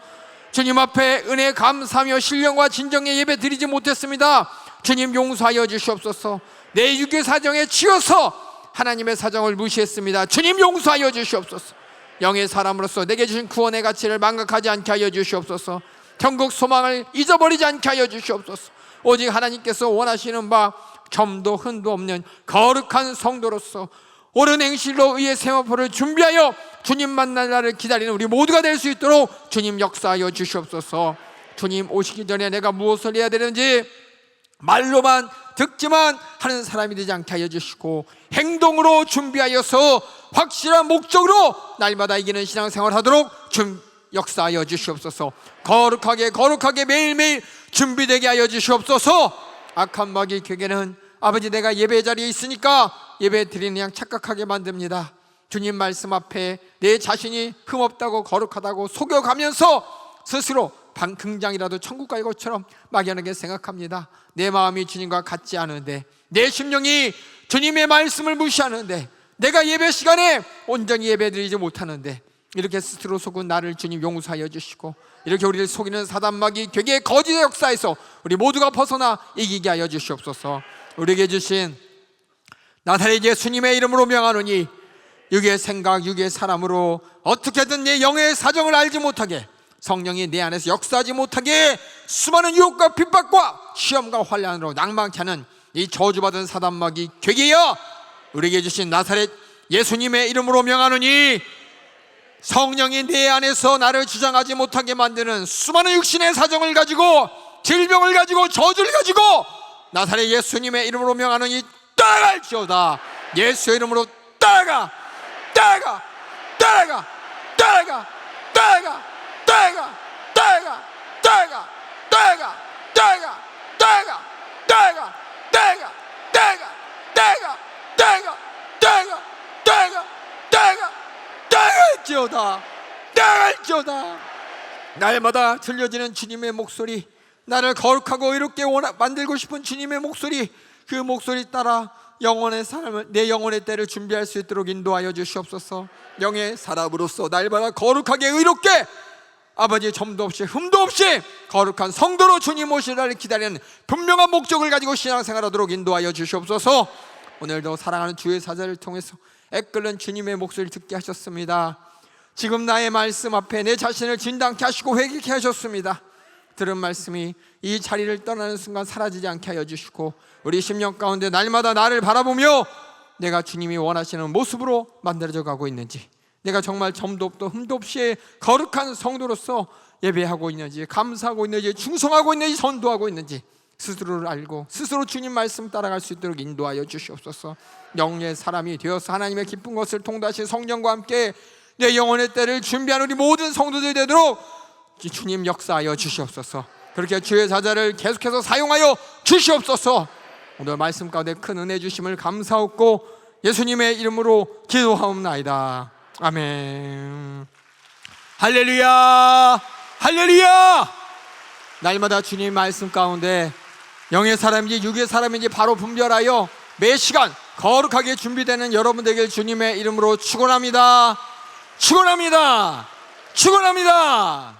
주님 앞에 은혜 감사하며 신령과 진정의 예배 드리지 못했습니다. 주님 용서하여 주시옵소서. 내 육의 사정에 치여서 하나님의 사정을 무시했습니다. 주님 용서하여 주시옵소서. 영의 사람으로서 내게 주신 구원의 가치를 망각하지 않게 하여 주시옵소서. 천국 소망을 잊어버리지 않게 하여 주시옵소서. 오직 하나님께서 원하시는 바 점도 흔도 없는 거룩한 성도로서 옳은 행실로 의의 세마포를 준비하여 주님 만날 날을 기다리는 우리 모두가 될 수 있도록 주님 역사하여 주시옵소서. 주님 오시기 전에 내가 무엇을 해야 되는지 말로만 듣기만 하는 사람이 되지 않게 하여 주시고 행동으로 준비하여서 확실한 목적으로 날마다 이기는 신앙생활 하도록 역사하여 주시옵소서. 거룩하게 매일매일 준비되게 하여 주시옵소서. 악한 마귀 격에는 아버지 내가 예배 자리에 있으니까 예배 드리는 양 착각하게 만듭니다. 주님 말씀 앞에 내 자신이 흠없다고 거룩하다고 속여가면서 스스로 방긍장이라도 천국 갈 것처럼 막연하게 생각합니다. 내 마음이 주님과 같지 않은데, 내 심령이 주님의 말씀을 무시하는데, 내가 예배 시간에 온전히 예배 드리지 못하는데, 이렇게 스스로 속은 나를 주님 용서하여 주시고 이렇게 우리를 속이는 사단마귀 괴계의 거짓의 역사에서 우리 모두가 벗어나 이기게 하여 주시옵소서. 우리에게 주신 나사렛 예수님의 이름으로 명하노니 육의 생각, 육의 사람으로 어떻게든 내 영의 사정을 알지 못하게, 성령이 내 안에서 역사하지 못하게 수많은 유혹과 핍박과 시험과 환난으로 낭망케 하는 이 저주받은 사단마귀 괴계여, 우리에게 주신 나사렛 예수님의 이름으로 명하노니 성령이 내 안에서 나를 주장하지 못하게 만드는 수많은 육신의 사정을 가지고, 질병을 가지고, 저주를 가지고 나사렛 예수님의 이름으로 명하노니 따라갈지어다. 예수의 이름으로 따라가. 날마다 들려지는 주님의 목소리, 나를 거룩하고 의롭게 만들고 싶은 주님의 목소리, 그 목소리 따라 영혼의 사람을, 내 영혼의 때를 준비할 수 있도록 인도하여 주시옵소서. 영의 사람으로서 날마다 거룩하게 의롭게, 아버지 점도 없이 흠도 없이 거룩한 성도로 주님 오실 날을 기다리는 분명한 목적을 가지고 신앙생활하도록 인도하여 주시옵소서. 오늘도 사랑하는 주의 사자를 통해서 애끓는 주님의 목소리를 듣게 하셨습니다. 지금 나의 말씀 앞에 내 자신을 진단케 하시고 회개케 하셨습니다. 들은 말씀이 이 자리를 떠나는 순간 사라지지 않게 하여 주시고, 우리 심령 가운데 날마다 나를 바라보며 내가 주님이 원하시는 모습으로 만들어져 가고 있는지, 내가 정말 점도 없고 흠도 없이 거룩한 성도로서 예배하고 있는지, 감사하고 있는지, 충성하고 있는지, 전도하고 있는지 스스로를 알고 스스로 주님 말씀 따라갈 수 있도록 인도하여 주시옵소서. 영의 사람이 되어서 하나님의 기쁜 것을 통달하신 성령과 함께 내 영혼의 때를 준비한 우리 모든 성도들이 되도록 주님 역사하여 주시옵소서. 그렇게 주의 사자를 계속해서 사용하여 주시옵소서. 오늘 말씀 가운데 큰 은혜 주심을 감사하고 예수님의 이름으로 기도하옵나이다. 아멘. 할렐루야, 할렐루야. 날마다 주님 말씀 가운데 영의 사람인지 육의 사람인지 바로 분별하여 매 시간 거룩하게 준비되는 여러분들에게 주님의 이름으로 축원합니다. 축원합니다. 축원합니다.